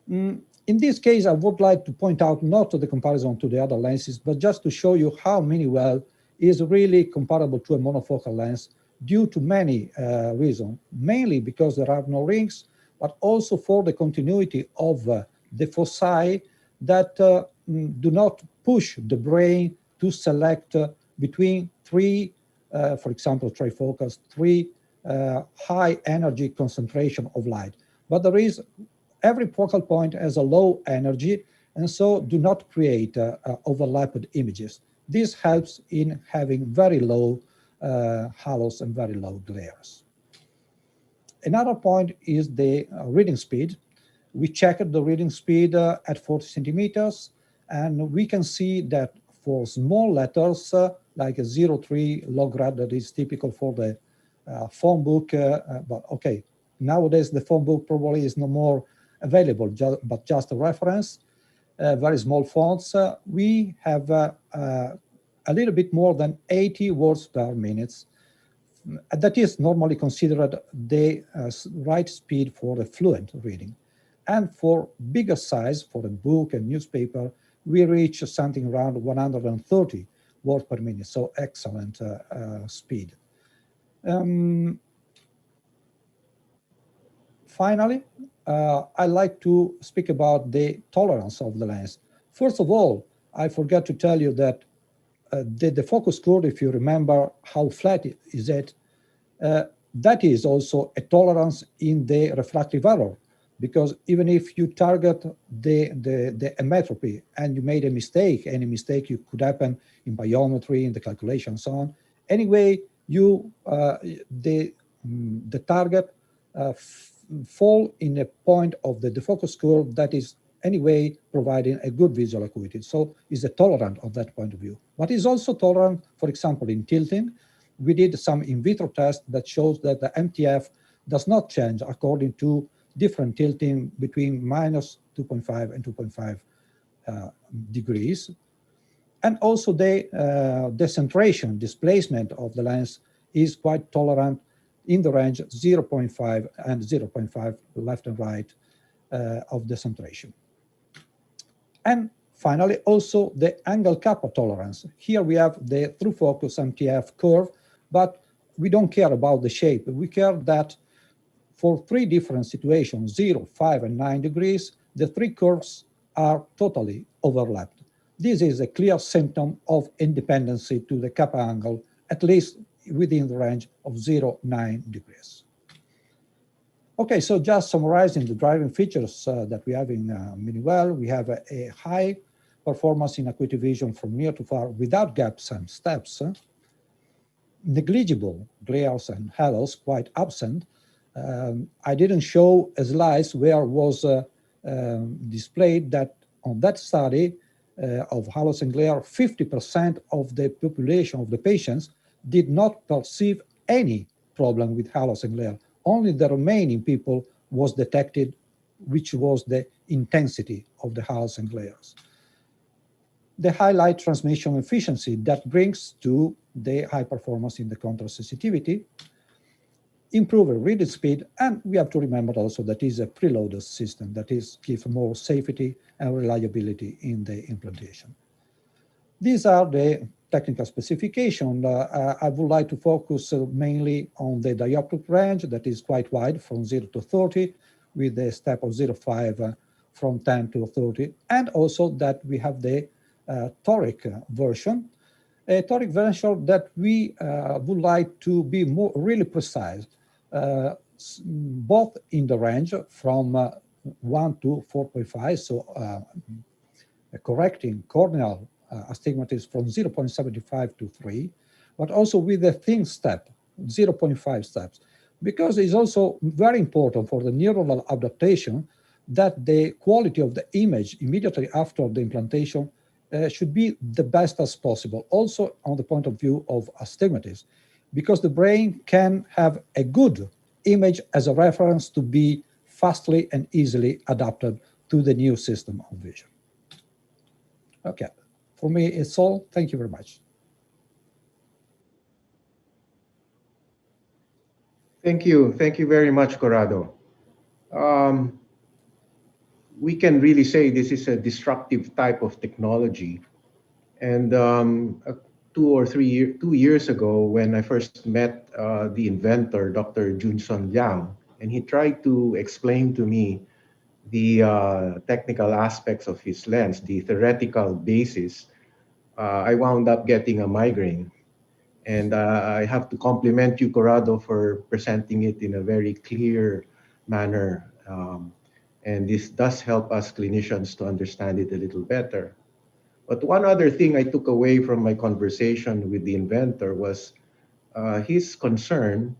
In this case, I would like to point out not the comparison to the other lenses, but just to show you how mini-well is really comparable to a monofocal lens due to many reasons, mainly because there are no rings, but also for the continuity of the foci that do not push the brain to select between 3, for example, trifocals, 3 high energy concentration of light. But there is, every focal point has a low energy, and so do not create overlapped images. This helps in having very low halos and very low glares. Another point is the reading speed. We checked the reading speed at 40 centimeters, and we can see that for small letters, like a 03 lograd, that is typical for the phone book, but okay, nowadays the phone book probably is no more available, but just a reference, very small fonts, we have a little bit more than 80 words per minute. That is normally considered the right speed for the fluent reading. And for bigger size, for a book and newspaper, we reach something around 130 words per minute, so excellent speed. Finally, I like to speak about the tolerance of the lens. First of all, I forgot to tell you that the focus curve, if you remember how flat is it, that is also a tolerance in the refractive error, because even if you target the emmetropy and you made a mistake, any mistake you could happen in biometry, in the calculation, and so on, anyway, the target fall in a point of the defocus curve that is anyway providing a good visual acuity. So is a tolerant of that point of view. But is also tolerant, for example, in tilting. We did some in vitro tests that shows that the MTF does not change according to different tilting between minus 2.5 and 2.5 degrees. And also the decentration, displacement of the lens is quite tolerant in the range 0.5 and 0.5 left and right of decentration. And finally, also the angle kappa tolerance. Here we have the through focus MTF curve, but we don't care about the shape. We care that for three different situations, 0, 5, and 9 degrees, the three curves are totally overlapped. This is a clear symptom of independency to the kappa angle, at least within the range of 0, 9 degrees. Okay, so just summarizing the driving features that we have in Miniwell, we have a high performance in acuity vision from near to far without gaps and steps, negligible glares and halos, quite absent. I didn't show a slide where was displayed that on that study of halos and glare, 50% of the population of the patients did not perceive any problem with halos and glare. Only the remaining people was detected, which was the intensity of the halos and glares. The high light transmission efficiency that brings to the high performance in the contrast sensitivity, improve reading speed, and we have to remember also that is a preloaded system that gives more safety and reliability in the implantation. These are the technical specifications. I would like to focus mainly on the dioptric range that is quite wide from 0 to 30 with the step of 0.5 from 10 to 30, and also that we have the toric version, a toric version that we would like to be more really precise, both in the range from 1 to 4.5, so correcting corneal astigmatism from 0.75 to 3, but also with a thin step, 0.5 steps, because it's also very important for the neuronal adaptation that the quality of the image immediately after the implantation should be the best as possible, also on the point of view of astigmatism, because the brain can have a good image as a reference to be fastly and easily adapted to the new system of vision. Okay, for me it's all. Thank you very much. Thank you very much, Corrado. We can really say this is a disruptive type of technology. And 2 years ago, when I first met the inventor, Dr. Junson Liang, and he tried to explain to me the technical aspects of his lens, the theoretical basis, I wound up getting a migraine. And I have to compliment you, Corrado, for presenting it in a very clear manner. And this does help us clinicians to understand it a little better. But one other thing I took away from my conversation with the inventor was his concern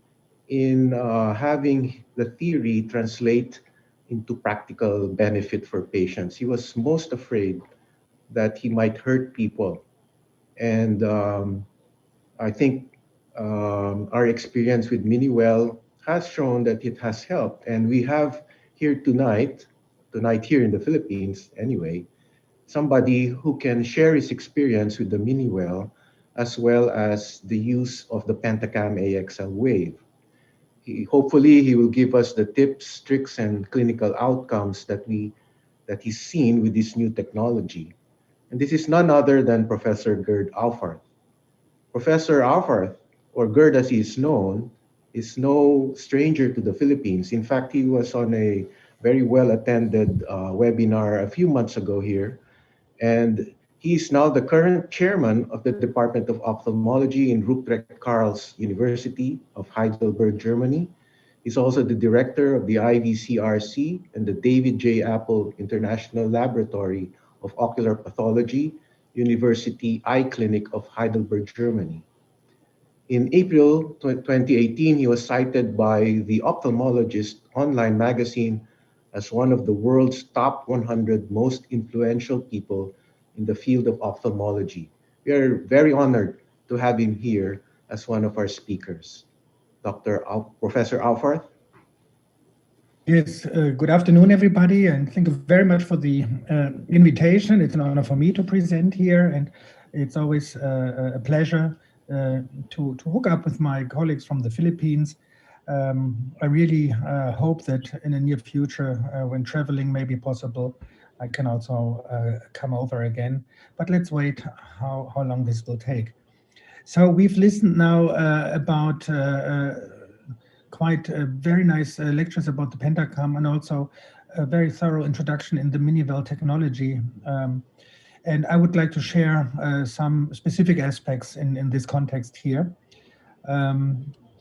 in having the theory translate into practical benefit for patients. He was most afraid that he might hurt people. And I think our experience with Miniwell has shown that it has helped. And we have here tonight here in the Philippines anyway, somebody who can share his experience with the Miniwell as well as the use of the Pentacam AXL wave. Hopefully he will give us the tips, tricks, and clinical outcomes that he's seen with this new technology. And this is none other than Professor Gerd Auffarth. Professor Auffarth, or Gerd as he is known, is no stranger to the Philippines. In fact, he was on a very well-attended webinar a few months ago here. And he's now the current chairman of the Department of Ophthalmology in Ruprecht Karls University of Heidelberg, Germany. He's also the director of the IVCRC and the David J. Apple International Laboratory of Ocular Pathology, University Eye Clinic of Heidelberg, Germany. In April 2018, he was cited by the Ophthalmologist online magazine as one of the world's top 100 most influential people in the field of ophthalmology. We are very honored to have him here as one of our speakers. Professor Auffarth. Yes, good afternoon, everybody, and thank you very much for the invitation. It's an honor for me to present here, and It's always a pleasure to hook up with my colleagues from the Philippines. I really hope that in the near future, when traveling may be possible, I can also come over again. But let's wait how long this will take. So we've listened now about quite very nice lectures about the Pentacam, and also a very thorough introduction in the Minivel technology. And I would like to share some specific aspects in this context here.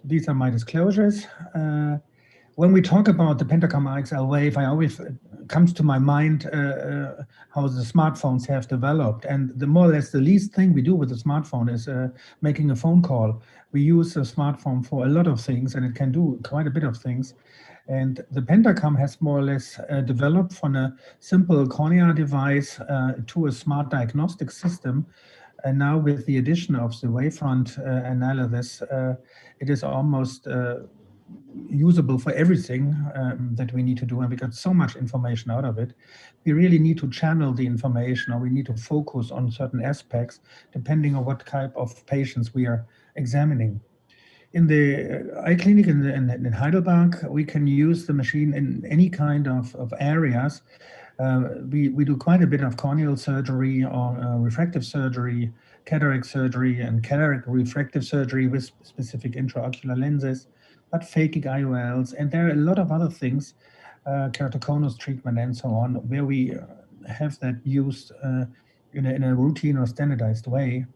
These are my disclosures. When we talk about the Pentacam RXL wave, I always comes to my mind how the smartphones have developed, and the more or less the least thing we do with the smartphone is making a phone call. We use a smartphone for a lot of things, and it can do quite a bit of things. And the Pentacam has more or less developed from a simple cornea device to a smart diagnostic system. And now with the addition of the wavefront analysis, it is almost usable for everything that we need to do, and we got so much information out of it. We really need to channel the information, or we need to focus on certain aspects depending on what type of patients we are examining. In the eye clinic in Heidelberg, we can use the machine in any kind of areas. We do quite a bit of corneal surgery or refractive surgery, cataract surgery, and cataract refractive surgery with specific intraocular lenses, but phakic IOLs, and there are a lot of other things, keratoconus treatment and so on, where we have that used in a routine or standardized way,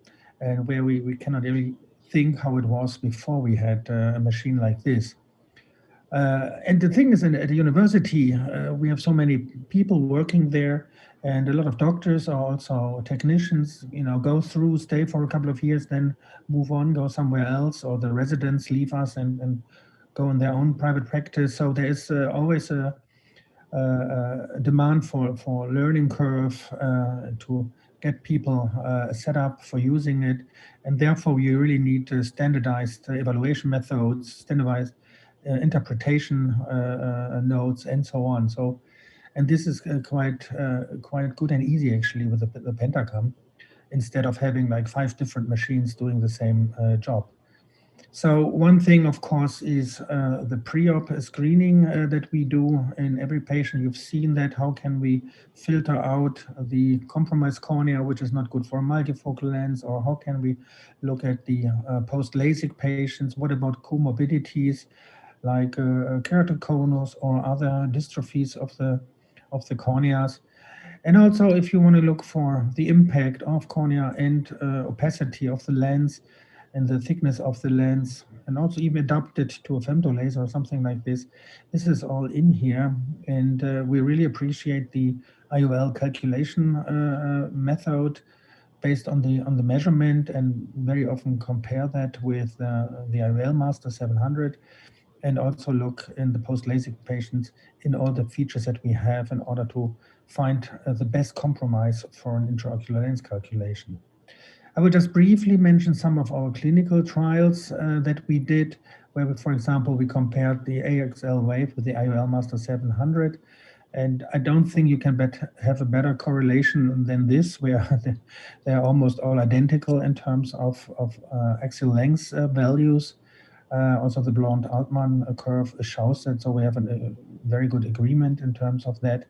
and where we cannot really think how it was before we had a machine like this. And the thing is, at the university, we have so many people working there, and a lot of doctors are also technicians, go through, stay for a couple of years, then move on, go somewhere else, or the residents leave us and go in their own private practice. So there is always a demand for learning curve to get people set up for using it. And therefore, you really need standardized evaluation methods, standardized interpretation notes, and so on. And this is quite good and easy actually with the Pentacam, instead of having like 5 different machines doing the same job. So one thing, of course, is the pre-op screening that we do in every patient. You've seen that. How can we filter out the compromised cornea, which is not good for a multifocal lens? Or how can we look at the post-LASIK patients? What about comorbidities like keratoconus or other dystrophies of the corneas? And also, if you want to look for the impact of cornea and opacity of the lens, and the thickness of the lens, and also even adapt it to a femtolaser or something like this. This is all in here, and we really appreciate the IOL calculation method based on the measurement, and very often compare that with the IOL Master 700, and also look in the post-LASIK patients in all the features that we have in order to find the best compromise for an intraocular lens calculation. I will just briefly mention some of our clinical trials that we did, where, for example, we compared the AXL wave with the IOL Master 700. And I don't think you can have a better correlation than this, where they're almost all identical in terms of axial length values. Also, the Blonde-Altman curve shows that, so we have a very good agreement in terms of that.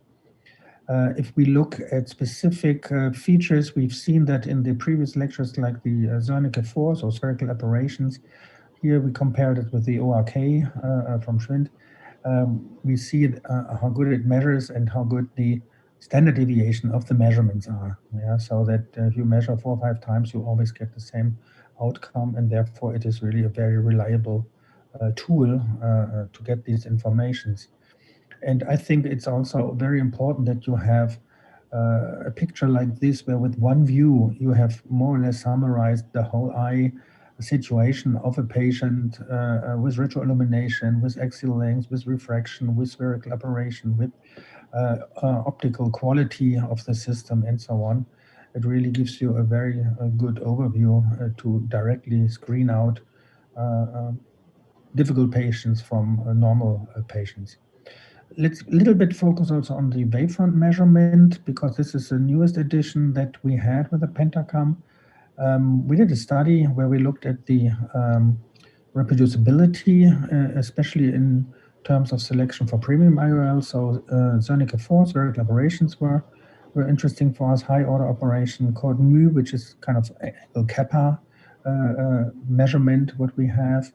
If we look at specific features, we've seen that in the previous lectures, like the Zernike force or spherical aberrations. Here we compared it with the ORK from Schwind. We see how good it measures and how good the standard deviation of the measurements are. Yeah, so that if you measure 4 or 5 times, you always get the same outcome, and therefore it is really a very reliable tool to get these informations. And I think it's also very important that you have a picture like this, where with one view, you have more or less summarized the whole eye situation of a patient with retroillumination, with axial length, with refraction, with spherical aberration, with optical quality of the system, and so on. It really gives you a very good overview to directly screen out difficult patients from normal patients. Let's a little bit focus also on the wavefront measurement, because this is the newest addition that we had with the Pentacam. We did a study where we looked at the reproducibility, especially in terms of selection for premium IOL. So Zernica force, vertical operations were interesting for us. High order operation called mu, which is kind of angle kappa measurement, what we have.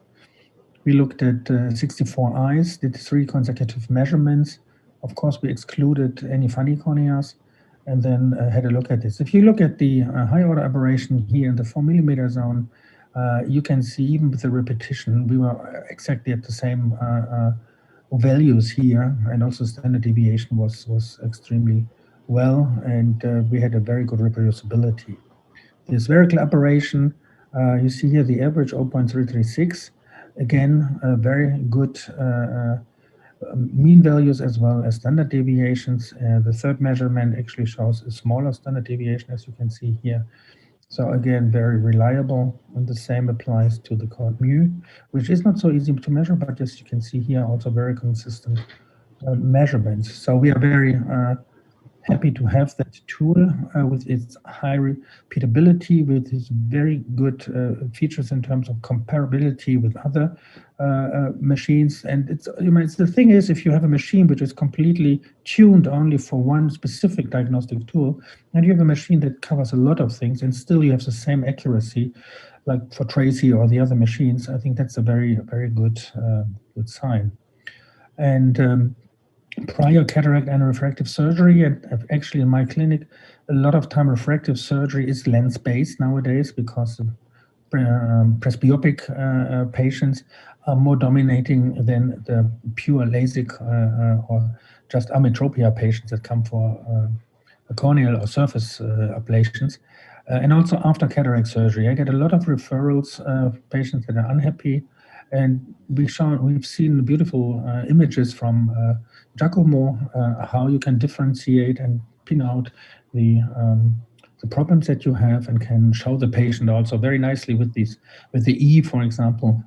We looked at 64 eyes, did 3 consecutive measurements. Of course, we excluded any funny corneas, and then had a look at this. If you look at the high order aberration here in the 4 millimeter zone, you can see even with the repetition, we were exactly at the same values here, and also standard deviation was extremely well, and we had a very good reproducibility. The spherical aberration, you see here the average 0.336, again, very good mean values as well as standard deviations. The third measurement actually shows a smaller standard deviation, as you can see here. So again, very reliable, and the same applies to the chord mu, which is not so easy to measure, but as you can see here, also very consistent measurements. So we are very happy to have that tool with its high repeatability, with its very good features in terms of comparability with other machines. And it's, it's the thing is, if you have a machine which is completely tuned only for one specific diagnostic tool, and you have a machine that covers a lot of things, and still you have the same accuracy, like for Tracy or the other machines, I think that's a very, very good good sign. And prior cataract and refractive surgery, and actually in my clinic, a lot of time refractive surgery is lens-based nowadays because presbyopic patients are more dominating than the pure LASIK or just ametropia patients that come for corneal or surface ablations. And also after cataract surgery, I get a lot of referrals of patients that are unhappy. And we've seen beautiful images from Giacomo, how you can differentiate and pin out the problems that you have, and can show the patient also very nicely with the E, for example,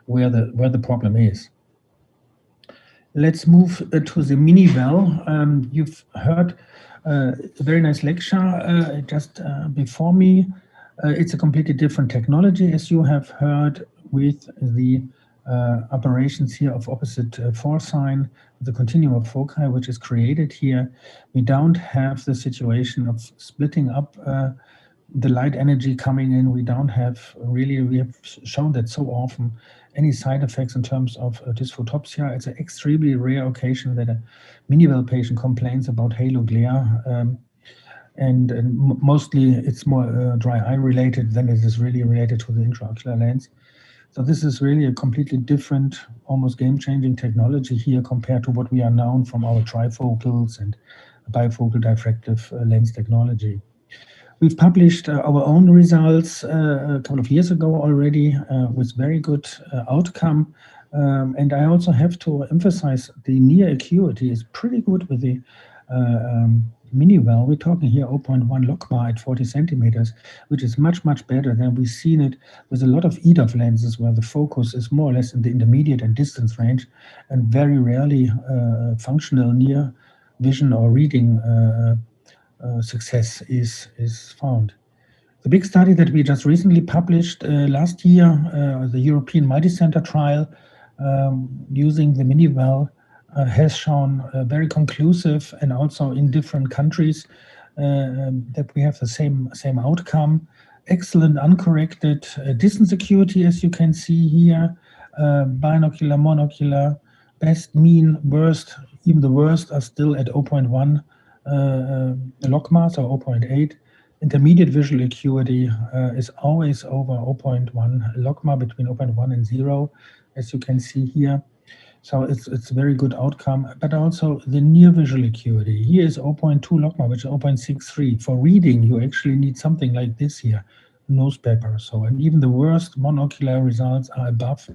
where the problem is. Let's move to the mini-well. You've heard a very nice lecture just before me. It's a completely different technology, as you have heard, with the operations here of opposite foresign, the continuum of foci, which is created here. We don't have the situation of splitting up the light energy coming in. We don't have really, we have shown that so often, any side effects in terms of dysphotopsia. It's an extremely rare occasion that a mini-well patient complains about halo glare. And mostly it's more dry eye related than it is really related to the intraocular lens. So this is really a completely different, almost game-changing technology here compared to what we are known from our trifocals and bifocal diffractive lens technology. We've published our own results a couple of years ago already with very good outcome. And I also have to emphasize the near acuity is pretty good with the mini-well. We're talking here 0.1 logMAR at 40 centimeters, which is much, much better than we've seen it with a lot of EDOF lenses, where the focus is more or less in the intermediate and distance range, and very rarely functional near vision or reading success is found. The big study that we just recently published last year, the European multicenter trial using the mini-well, has shown very conclusive, and also in different countries, that we have the same outcome. Excellent uncorrected distance acuity, as you can see here, binocular, monocular, best, mean, worst. Even the worst are still at 0.1 logMAR, so 0.8. Intermediate visual acuity is always over 0.1 logMAR, between 0.1 and 0, as you can see here. So it's a very good outcome, but also the near visual acuity. Here is 0.2 logMAR, which is 0.63. For reading, you actually need something like this here, nose paper. So, and even the worst monocular results are above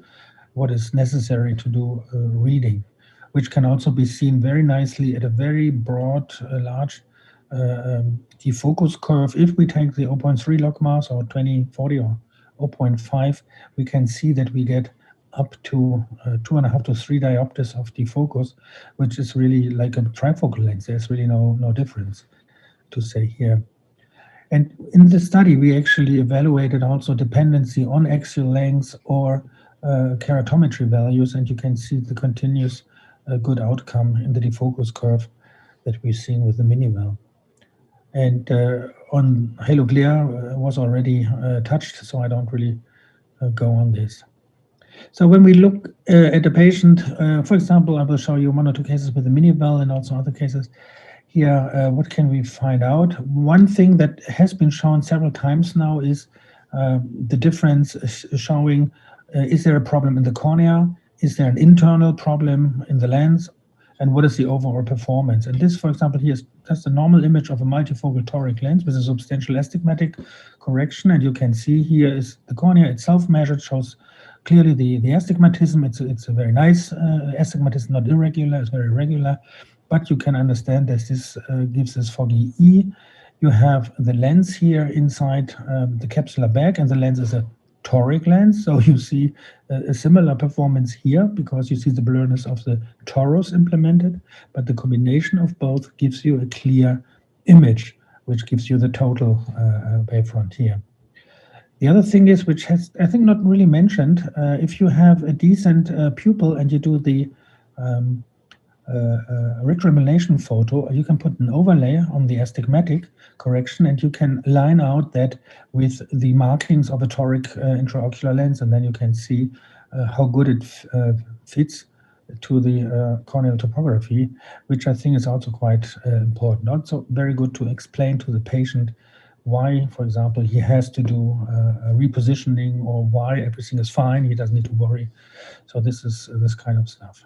what is necessary to do reading, which can also be seen very nicely at a very broad, large defocus curve. If we take the 0.3 logMAR or 20/40 or 0.5, we can see that we get up to 2.5 to 3 diopters of defocus, which is really like a trifocal lens. There's really no difference to say here. And in the study, we actually evaluated also dependency on axial length or keratometry values, and you can see the continuous good outcome in the defocus curve that we've seen with the mini-well. And on halo glare was already touched, so I don't really go on this. So when we look at a patient, for example, I will show you 1 or 2 cases with the mini-well and also other cases. Here, what can we find out? One thing that has been shown several times now is the difference showing, is there a problem in the cornea? Is there an internal problem in the lens? And what is the overall performance? And this, for example, here is just a normal image of a multifocal toric lens with a substantial astigmatic correction. And you can see here is the cornea itself measured, shows clearly the astigmatism. It's a very nice astigmatism, not irregular, it's very regular. But you can understand that this gives this foggy E. You have the lens here inside the capsular bag, and the lens is a toric lens. So you see a similar performance here because you see the blurriness of the torus implemented, but the combination of both gives you a clear image, which gives you the total wavefront here. The other thing is, which has, I think, not really mentioned, if you have a decent pupil and you do the retroillumination photo, you can put an overlay on the astigmatic correction, and you can line out that with the markings of a toric intraocular lens, and then you can see how good it fits to the corneal topography, which I think is also quite important. Also very good to explain to the patient why, for example, he has to do a repositioning, or why everything is fine, he doesn't need to worry. So this is this kind of stuff.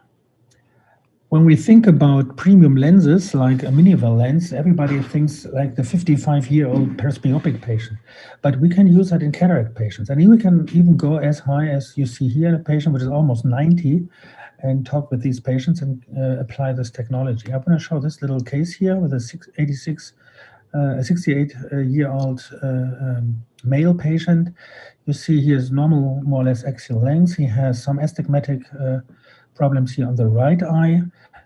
When we think about premium lenses like a mini-well lens, everybody thinks like the 55-year-old presbyopic patient, but we can use that in cataract patients. And we can even go as high as you see here, a patient which is almost 90, and talk with these patients and apply this technology. I'm going to show this little case here with a 68-year-old male patient. You see he has normal, more or less axial length. He has some astigmatic problems here on the right eye.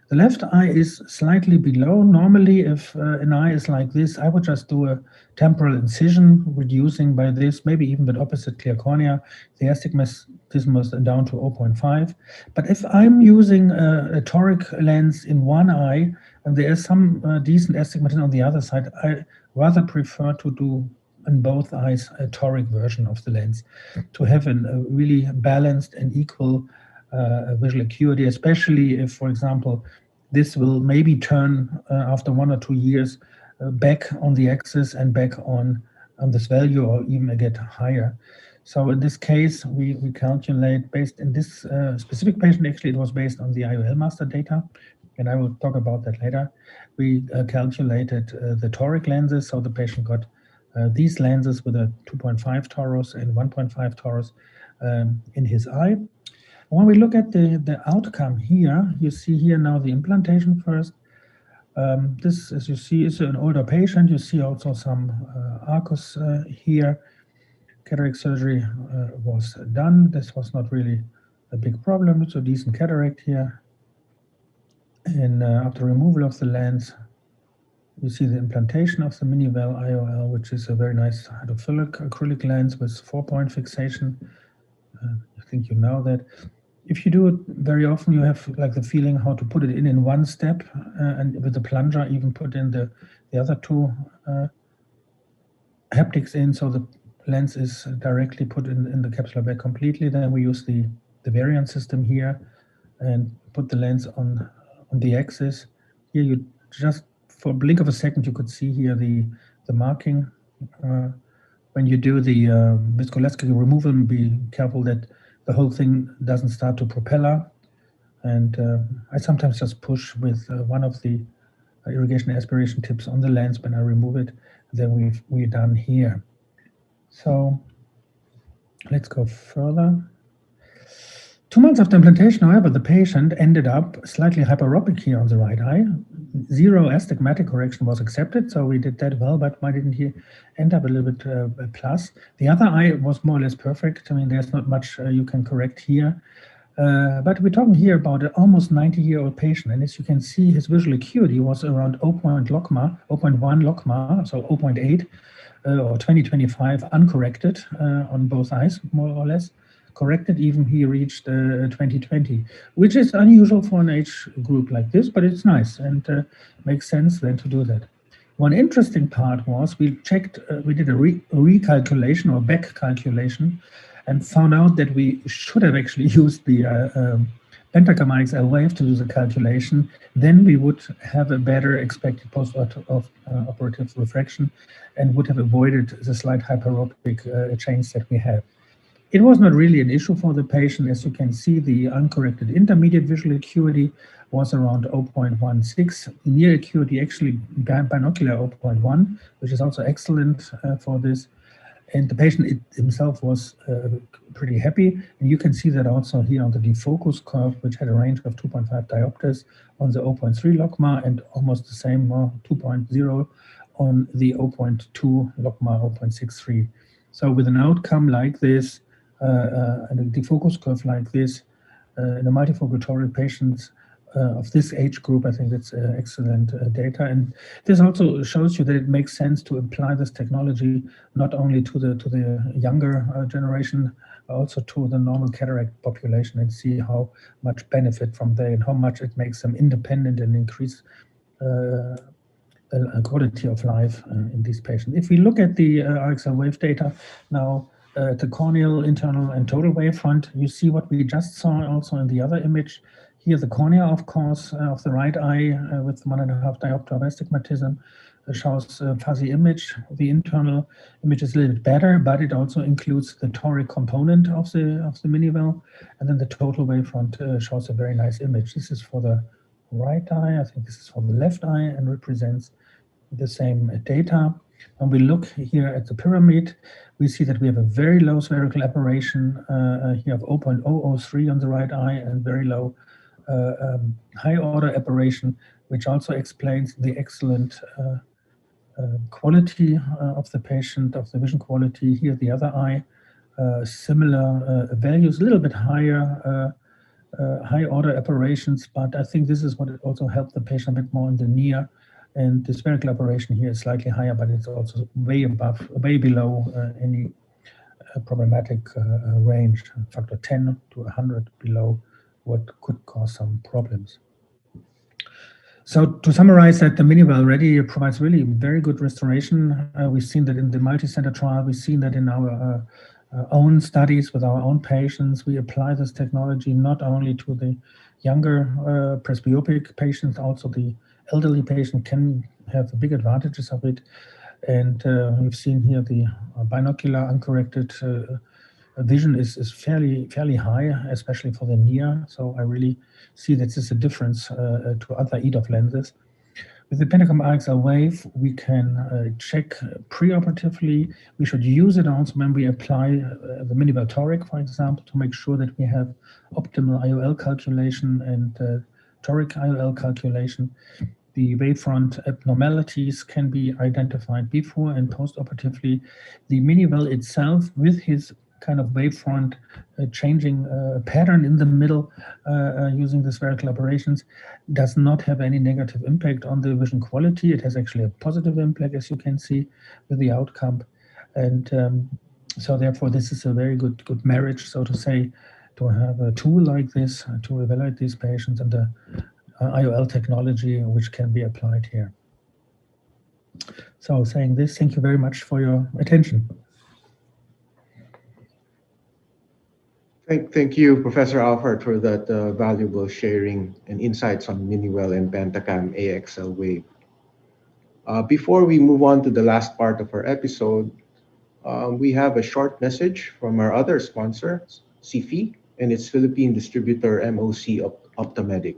The left eye is slightly below. Normally, if an eye is like this, I would just do a temporal incision, reducing by this, maybe even with opposite clear cornea, the astigmatism is down to 0.5. But if I'm using a toric lens in one eye, and there is some decent astigmatism on the other side, I rather prefer to do in both eyes a toric version of the lens to have a really balanced and equal visual acuity, especially if, for example, this will maybe turn after 1 or 2 years back on the axis and back on this value, or even get higher. So in this case, we calculate based in this specific patient, actually it was based on the IOL master data, and I will talk about that later. We calculated the toric lenses, so the patient got these lenses with a 2.5 torus and 1.5 torus in his eye. When we look at the outcome here, you see here now the implantation first. This, as you see, is an older patient. You see also some arcus here. Cataract surgery was done. This was not really a big problem. It's a decent cataract here. And after removal of the lens, you see the implantation of the mini-well IOL, which is a very nice hydrophilic acrylic lens with 4-point fixation. I think you know that. If you do it very often, you have like the feeling how to put it in one step, and with the plunger even put in the other two haptics in, so the lens is directly put in the capsular bag completely. Then we use the variant system here and put the lens on the axis. Here you just, for a blink of a second, you could see here the marking. When you do the viscoelastic removal, be careful that the whole thing doesn't start to propeller. And I sometimes just push with one of the irrigation aspiration tips on the lens when I remove it. Then we're done here. So let's go further. 2 months after implantation, however, the patient ended up slightly hyperopic here on the right eye. 0 astigmatic correction was accepted, so we did that well, but why didn't he end up a little bit plus? The other eye was more or less perfect. I mean, there's not much you can correct here. But we're talking here about an almost 90-year-old patient, and as you can see, his visual acuity was around 0.1 logma, so 0.8. or 2025 uncorrected on both eyes, more or less. Corrected, even he reached 2020, which is unusual for an age group like this, but it's nice and makes sense then to do that. One interesting part was we checked, we did a recalculation or back calculation and found out that we should have actually used the Pentacam IXL wave to do the calculation. Then we would have a better expected post-operative refraction and would have avoided the slight hyperopic change that we have. It was not really an issue for the patient. As you can see, the uncorrected intermediate visual acuity was around 0.16. Near acuity, actually binocular 0.1, which is also excellent for this. And the patient himself was pretty happy. And you can see that also here on the defocus curve, which had a range of 2.5 diopters on the 0.3 logMAR and almost the same 2.0 on the 0.2 logMAR 0.63. So with an outcome like this, and a defocus curve like this in a multifocal toric patients of this age group, I think that's excellent data. And this also shows you that it makes sense to apply this technology not only to the younger generation, also to the normal cataract population, and see how much benefit from there and how much it makes them independent and increase quality of life in these patients. If we look at the IXL wave data now, the corneal, internal, and total wavefront, you see what we just saw also in the other image. Here, the cornea, of course, of the right eye with 1.5 diopter of astigmatism shows a fuzzy image. The internal image is a little bit better, but it also includes the toric component of the mini-well, and then the total wavefront shows a very nice image. This is for the right eye. I think this is for the left eye and represents the same data. When we look here at the pyramid, we see that we have a very low spherical aberration here of 0.003 on the right eye and very low high order aberration, which also explains the excellent quality of the patient, of the vision quality. Here, the other eye, similar values, a little bit higher high order aberrations, but I think this is what also helped the patient a bit more in the near. And the spherical aberration here is slightly higher, but it's also way below any problematic range, factor 10 to 100 below what could cause some problems. So to summarize that, the mini-well already provides really very good restoration. We've seen that in the multi-center trial. We've seen that in our own studies with our own patients. We apply this technology not only to the younger presbyopic patients, also the elderly patient can have big advantages of it. And we've seen here the binocular uncorrected vision is fairly high, especially for the near. So I really see that this is a difference to other EDOF lenses. With the Pentacam IXL wave, we can check preoperatively. We should use it also when we apply the mini-well toric, for example, to make sure that we have optimal IOL calculation and toric IOL calculation. The wavefront abnormalities can be identified before and post-operatively. The mini-well itself, with his kind of wavefront changing pattern in the middle using the spherical aberrations, does not have any negative impact on the vision quality. It has actually a positive impact, as you can see, with the outcome. And so therefore, this is a very good marriage, so to say, to have a tool like this to evaluate these patients and the IOL technology which can be applied here. So saying this, thank you very much for your attention. Thank you, Professor Alfred, for that valuable sharing and insights on mini-well and Pentacam AXL wave. Before we move on to the last part of our episode, we have a short message from our other sponsor, CIFI, and its Philippine distributor, MOC Optomedic.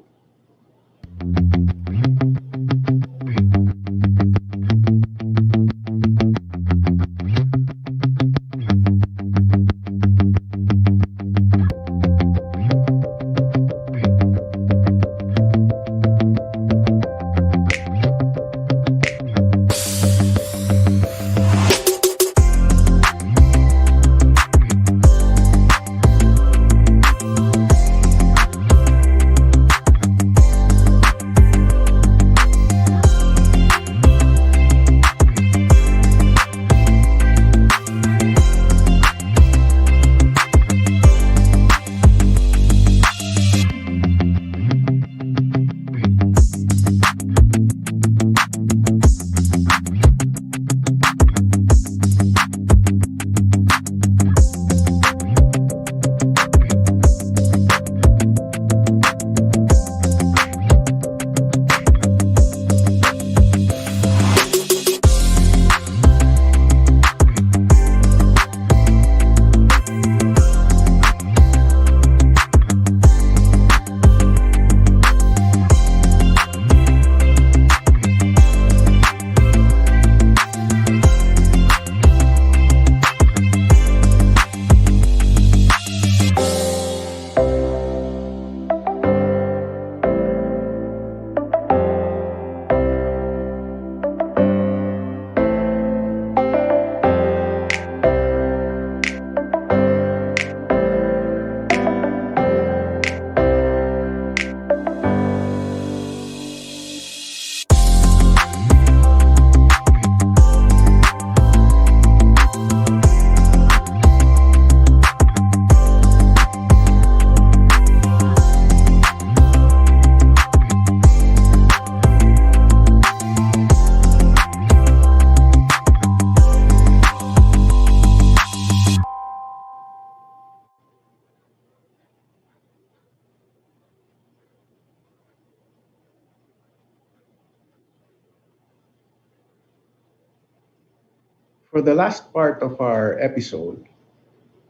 For the last part of our episode,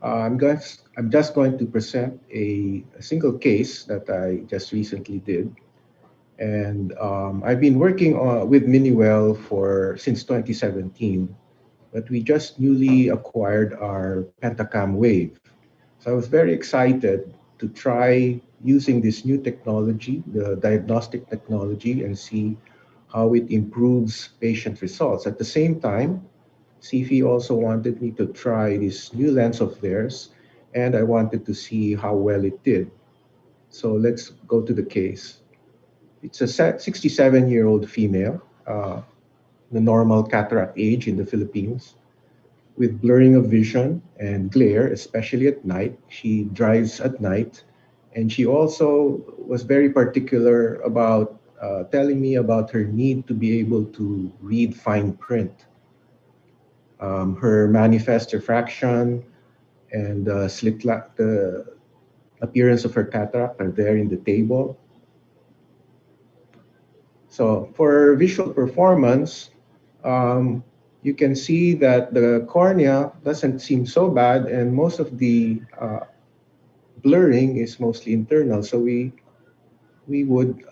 I'm just going to present a single case that I just recently did. And I've been working with Miniwell for since 2017, but we just newly acquired our Pentacam Wave. So I was very excited to try using this new technology, the diagnostic technology, and see how it improves patient results. At the same time, CFI also wanted me to try this new lens of theirs, and I wanted to see how well it did. So let's go to the case. It's a 67-year-old female, the normal cataract age in the Philippines, with blurring of vision and glare, especially at night. She drives at night, and she also was very particular about telling me about her need to be able to read fine print. Her manifest refraction and the appearance of her cataract are there in the table. So for visual performance, um, you can see that the cornea doesn't seem so bad, and most of the blurring is mostly internal. So we would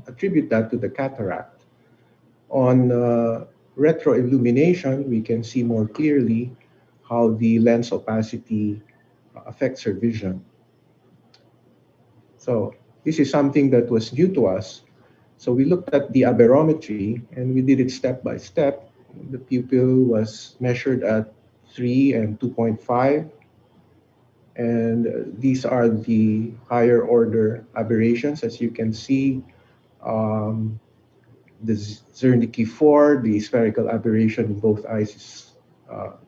attribute that to the cataract. On retroillumination, we can see more clearly how the lens opacity affects her vision. So this is something that was new to us. So we looked at the aberrometry and we did it step by step. The pupil was measured at 3 and 2.5. And these are the higher order aberrations. As you can see, um, the Zernike 4, the spherical aberration in both eyes is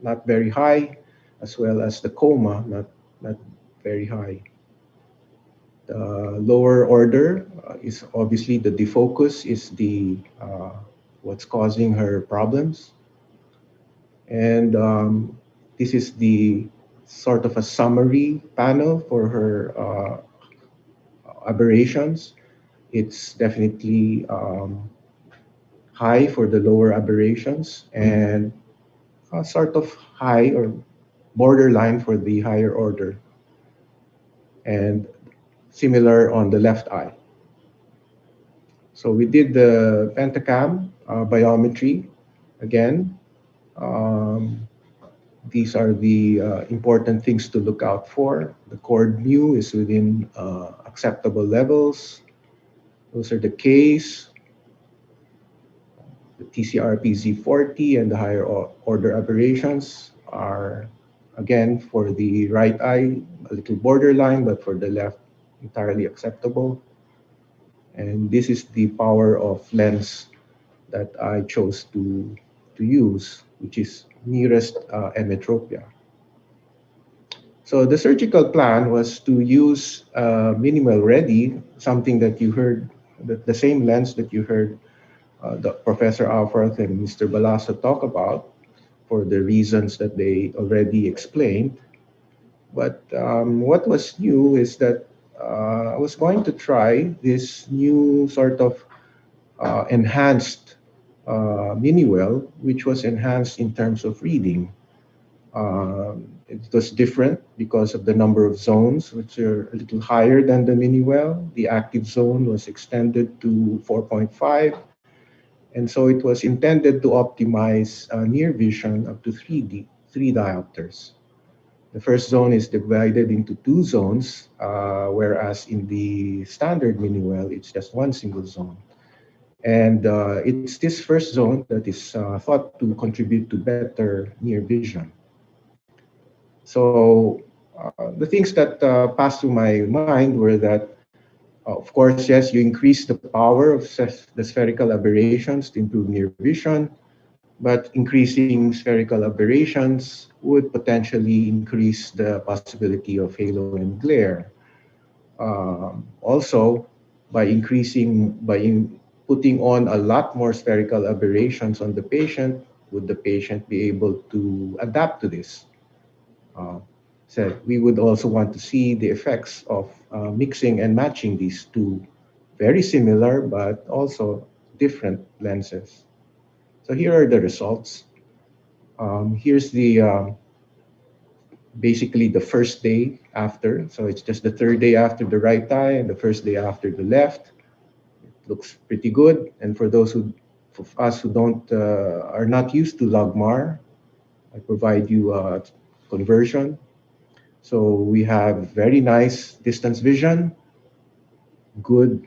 not very high, as well as the coma, not very high. The lower order is obviously the defocus is the what's causing her problems, and this is the sort of a summary panel for her aberrations. It's definitely high for the lower aberrations and sort of high or borderline for the higher order, and similar on the left eye. So we did the pentacam biometry again. Um, these are the important things to look out for. The cord mu is within acceptable levels. Those are the Ks, the TCRPZ40, and the higher order aberrations are, again, for the right eye, a little borderline, but for the left, entirely acceptable. And this is the power of lens that I chose to use, which is nearest emmetropia. So the surgical plan was to use minimal ready, something that you heard, the same lens that you heard the Professor Alfred and Mr. Balaso talk about for the reasons that they already explained. But what was new is that I was going to try this new sort of enhanced Miniwell, which was enhanced in terms of reading. It was different because of the number of zones, which are a little higher than the Miniwell. The active zone was extended to 4.5, and so it was intended to optimize near vision up to 3 diopters. The first zone is divided into 2 zones, whereas in the standard Miniwell, it's just one single zone. And it's this first zone that is thought to contribute to better near vision. So the things that passed through my mind were that, of course, yes, you increase the power of the spherical aberrations to improve near vision, but increasing spherical aberrations would potentially increase the possibility of halo and glare. Also, by putting on a lot more spherical aberrations on the patient, would the patient be able to adapt to this? So we would also want to see the effects of mixing and matching these two very similar but also different lenses. So here are the results. Here's the basically the first day after. So it's just the third day after the right eye and the first day after the left. Looks pretty good. And for those who, for us who don't are not used to Logmar, I provide you a conversion. So we have very nice distance vision, good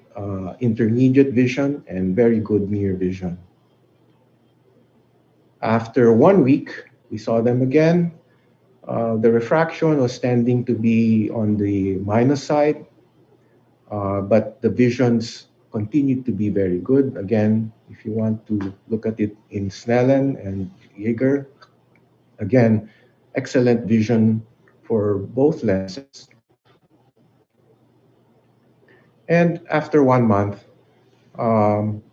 intermediate vision, and very good near vision. After 1 week, we saw them again. The refraction was tending to be on the minus side, but the visions continued to be very good. Again, if you want to look at it in Snellen and Jaeger, again, excellent vision for both lenses. And after 1 month, um,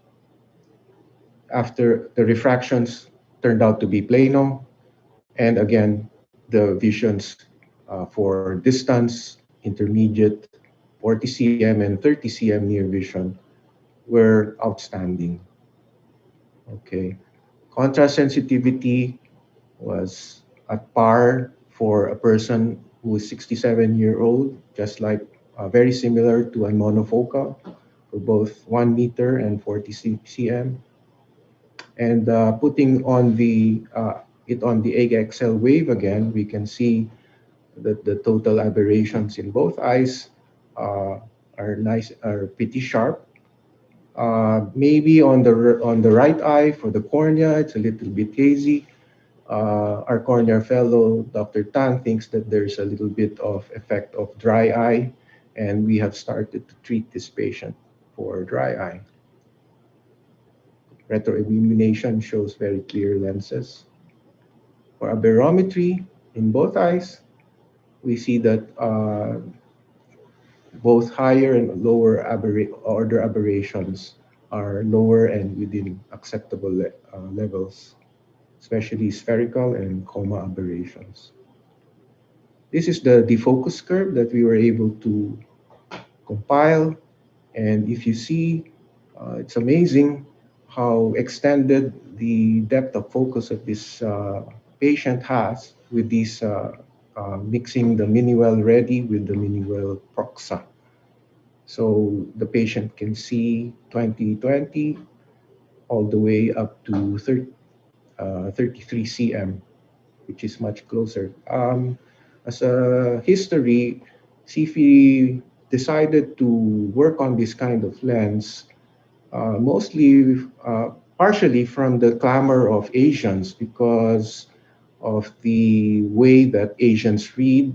after the refractions turned out to be plano, and again, the visions for distance, intermediate, 40 cm and 30 cm near vision were outstanding. Okay. Contrast sensitivity was at par for a person who is 67-year-old, just like very similar to a monofocal for both 1 meter and 40 cm. And putting on the it on the AXL wave again, we can see that the total aberrations in both eyes uh, are pretty sharp. Maybe on the right eye for the cornea, it's a little bit hazy. Our cornea fellow, Dr. Tan, thinks that there's a little bit of effect of dry eye, and we have started to treat this patient for dry eye. Retroillumination shows very clear lenses. For aberrometry in both eyes, we see that both higher and lower order aberrations are lower and within acceptable levels, especially spherical and coma aberrations. This is the defocus curve that we were able to compile. And if you see, it's amazing how extended the depth of focus of this patient has with these mixing the Miniwell Ready with the Miniwell Proxa. So the patient can see 20/20 all the way up to 33 cm, which is much closer. As a history, CFI decided to work on this kind of lens, mostly partially from the clamor of Asians because of the way that Asians read,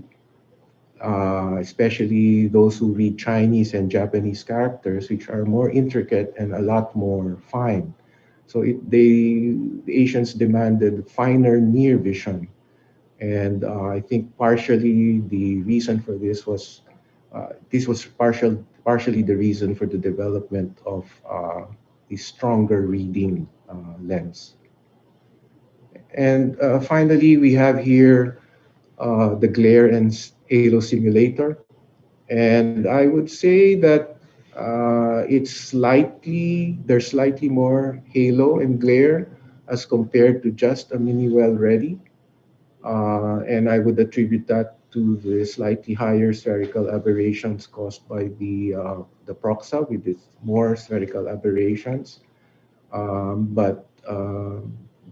especially those who read Chinese and Japanese characters, which are more intricate and a lot more fine. So the Asians demanded finer near vision. And I think partially the reason for this was partially the reason for the development of the stronger reading lens. And finally, we have here the glare and halo simulator. And I would say that there's slightly more halo and glare as compared to just a mini well ready. And I would attribute that to the slightly higher spherical aberrations caused by the Proxa with its more spherical aberrations. But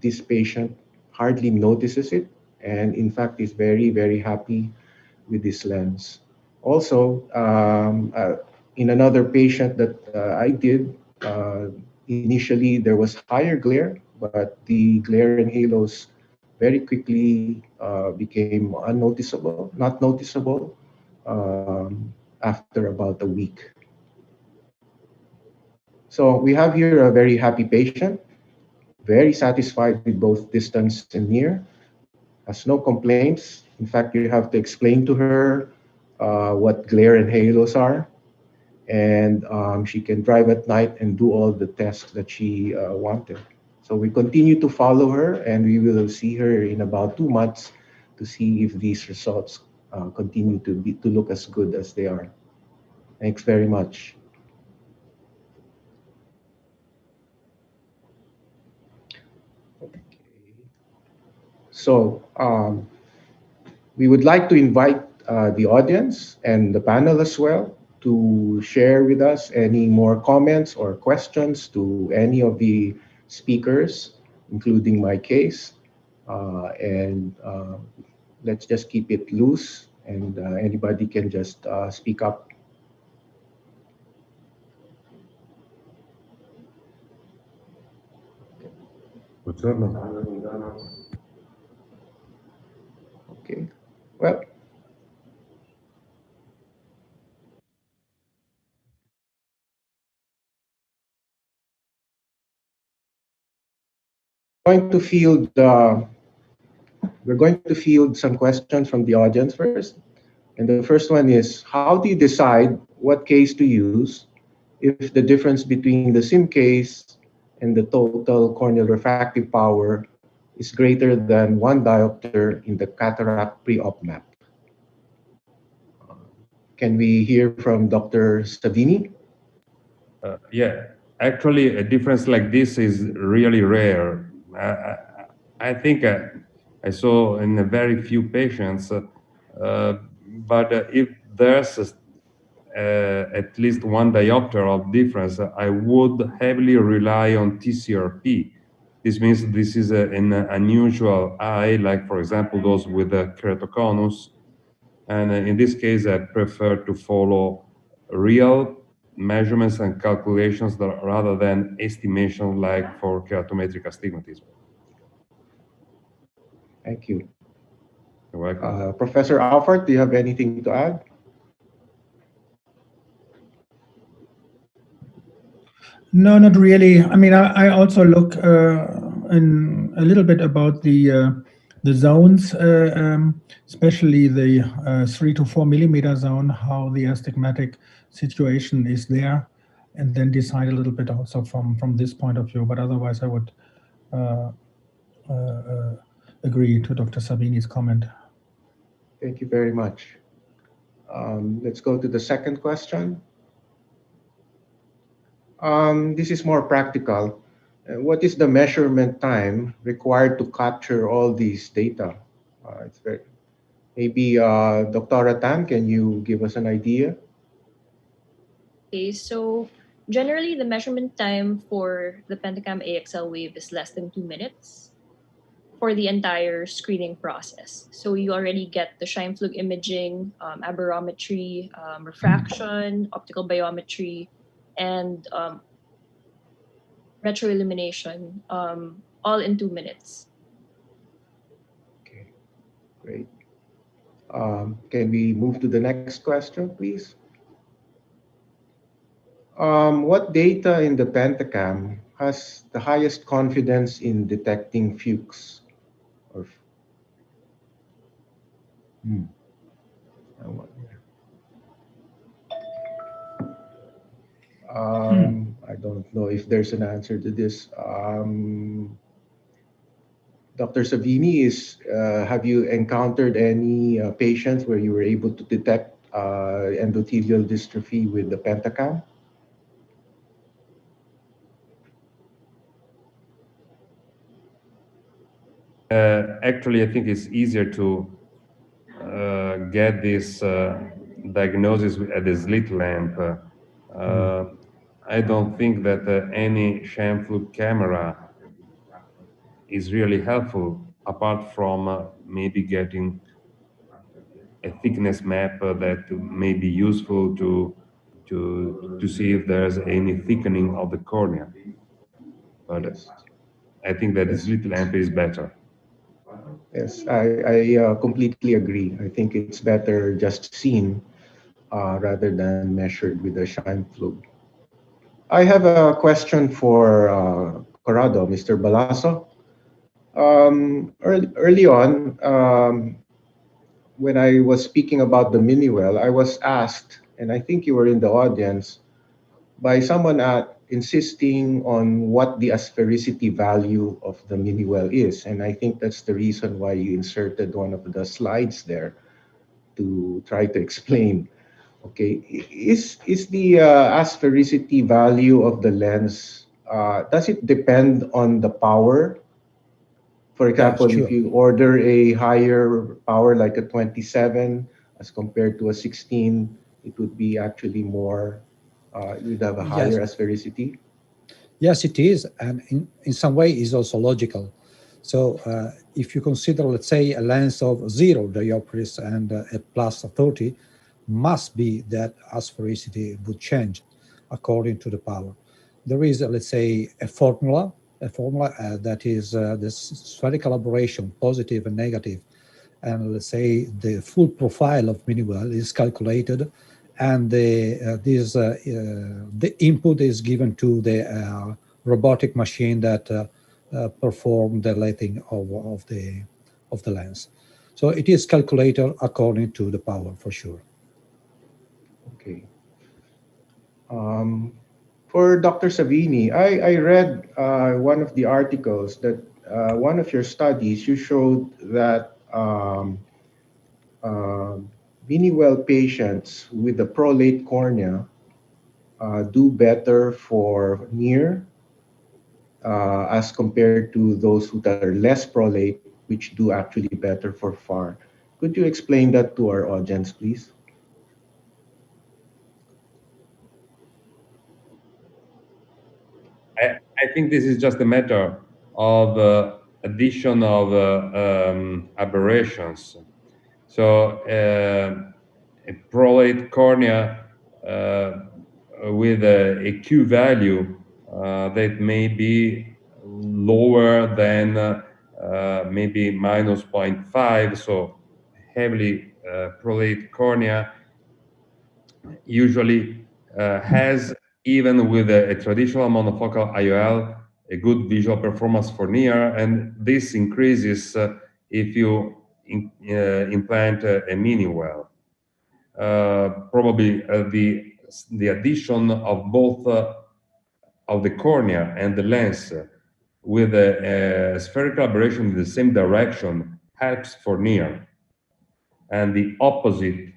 this patient hardly notices it, and in fact is very, very happy with this lens. Also, in another patient that I did, initially there was higher glare, but the glare and halos very quickly became unnoticeable, not noticeable after about a week. So we have here a very happy patient, very satisfied with both distance and near, has no complaints. In fact, you have to explain to her what glare and halos are, and she can drive at night and do all the tests that she wanted. So we continue to follow her, and we will see her in about 2 months to see if these results continue to look as good as they are. Thanks very much. So we would like to invite the audience and the panel as well to share with us any more comments or questions to any of the speakers, including my case. And let's just keep it loose, and anybody can just speak up. Okay. Well, going to field we're going to field some questions from the audience first. And the first one is, how do you decide what case to use if the difference between the SIM case and the total corneal refractive power is greater than 1 diopter in the cataract pre-op map? Can we hear from Dr. Savini? Yeah, actually, a difference like this is really rare. I think I saw in a very few patients, but if there's at least 1 diopter of difference, I would heavily rely on TCRP. This means this is an unusual eye, like for example, those with a keratoconus. And in this case, I prefer to follow real measurements and calculations rather than estimation like for keratometric astigmatism. Thank you. You're welcome. Professor Alford, do you have anything to add? No, not really. I mean, I also look in a little bit about the zones, especially the 3 to 4 millimeter zone, how the astigmatic situation is there, and then decide a little bit also from this point of view. But otherwise, I would agree to Dr. Savini's comment. Thank you very much. Let's go to the second question. This is more practical. What is the measurement time required to capture all these data? Maybe Dr. Tan, can you give us an idea? Okay, so generally the measurement time for the Pentacam AXL wave is less than 2 minutes for the entire screening process. So you already get the Scheimpflug imaging, aberrometry, refraction, optical biometry, and retroillumination, all in 2 minutes. Okay, great. Can we move to the next question, please? What data in the Pentacam has the highest confidence in detecting fuchs? Or, I wonder. I don't know if there's an answer to this. Dr. Savini, have you encountered any patients where you were able to detect endothelial dystrophy with the Pentacam? Actually, I think it's easier to get this diagnosis at the slit lamp. I don't think that any Scheimpflug camera is really helpful, apart from maybe getting a thickness map that may be useful to see if there's any thickening of the cornea. But Yes. I think that the slit lamp is better. Yes, I completely agree. I think it's better just seen rather than measured with a Scheimpflug. I have a question for Corrado, Mr. Balaso. Early on, when I was speaking about the Miniwell, I was asked, and I think you were in the audience, by someone insisting on what the asphericity value of the Miniwell is. And I think that's the reason why you inserted one of the slides there to try to explain. Okay, is the asphericity value of the lens, does it depend on the power For example, sure. if you order a higher power like a 27 as compared to a 16, it would be actually more, you'd have a Yes, higher asphericity. yes, it is, and in some way is also logical. So if you consider, let's say, a lens of 0 diopters and a plus 30, must be that asphericity would change according to the power. There is, let's say, a formula that is the spherical aberration, positive and negative, and let's say the full profile of mini-well is calculated, and the input is given to the robotic machine that perform the lighting of the lens. So it is calculated according to the power for sure. Okay. Um, for Dr. Savini, I read one of the articles that one of your studies, you showed that um, mini-well patients with the prolate cornea do better for near as compared to those who are less prolate, which do actually better for far. Could you explain that to our audience, please? I think this is just a matter of addition of aberrations. So a prolate cornea with a Q value that may be lower than maybe minus 0.5, so heavily prolate cornea usually has, even with a traditional monofocal IOL, a good visual performance for near, and this increases if you implant a mini well. Probably the addition of both of the cornea and the lens with a spherical aberration in the same direction helps for near, and the opposite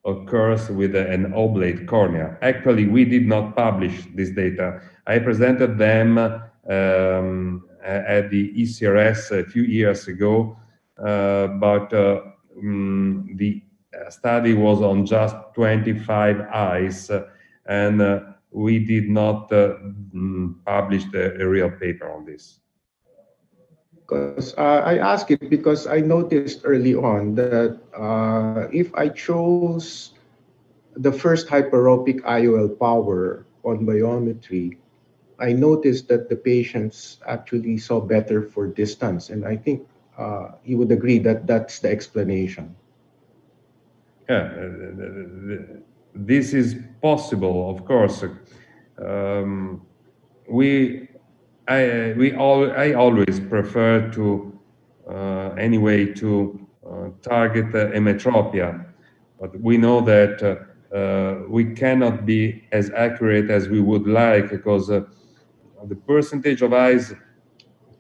occurs with an oblate cornea. Actually, we did not publish this data. I presented them at the ECRS a few years ago, but the study was on just 25 eyes, and we did not publish a real paper on this. Because I ask it because I noticed early on that if I chose the first hyperopic IOL power on biometry, I noticed that the patients actually saw better for distance, and I think you would agree that that's the explanation. Yeah, this is possible, of course. We, I always prefer to, anyway, to target emetropia, but we know that we cannot be as accurate as we would like, because the percentage of eyes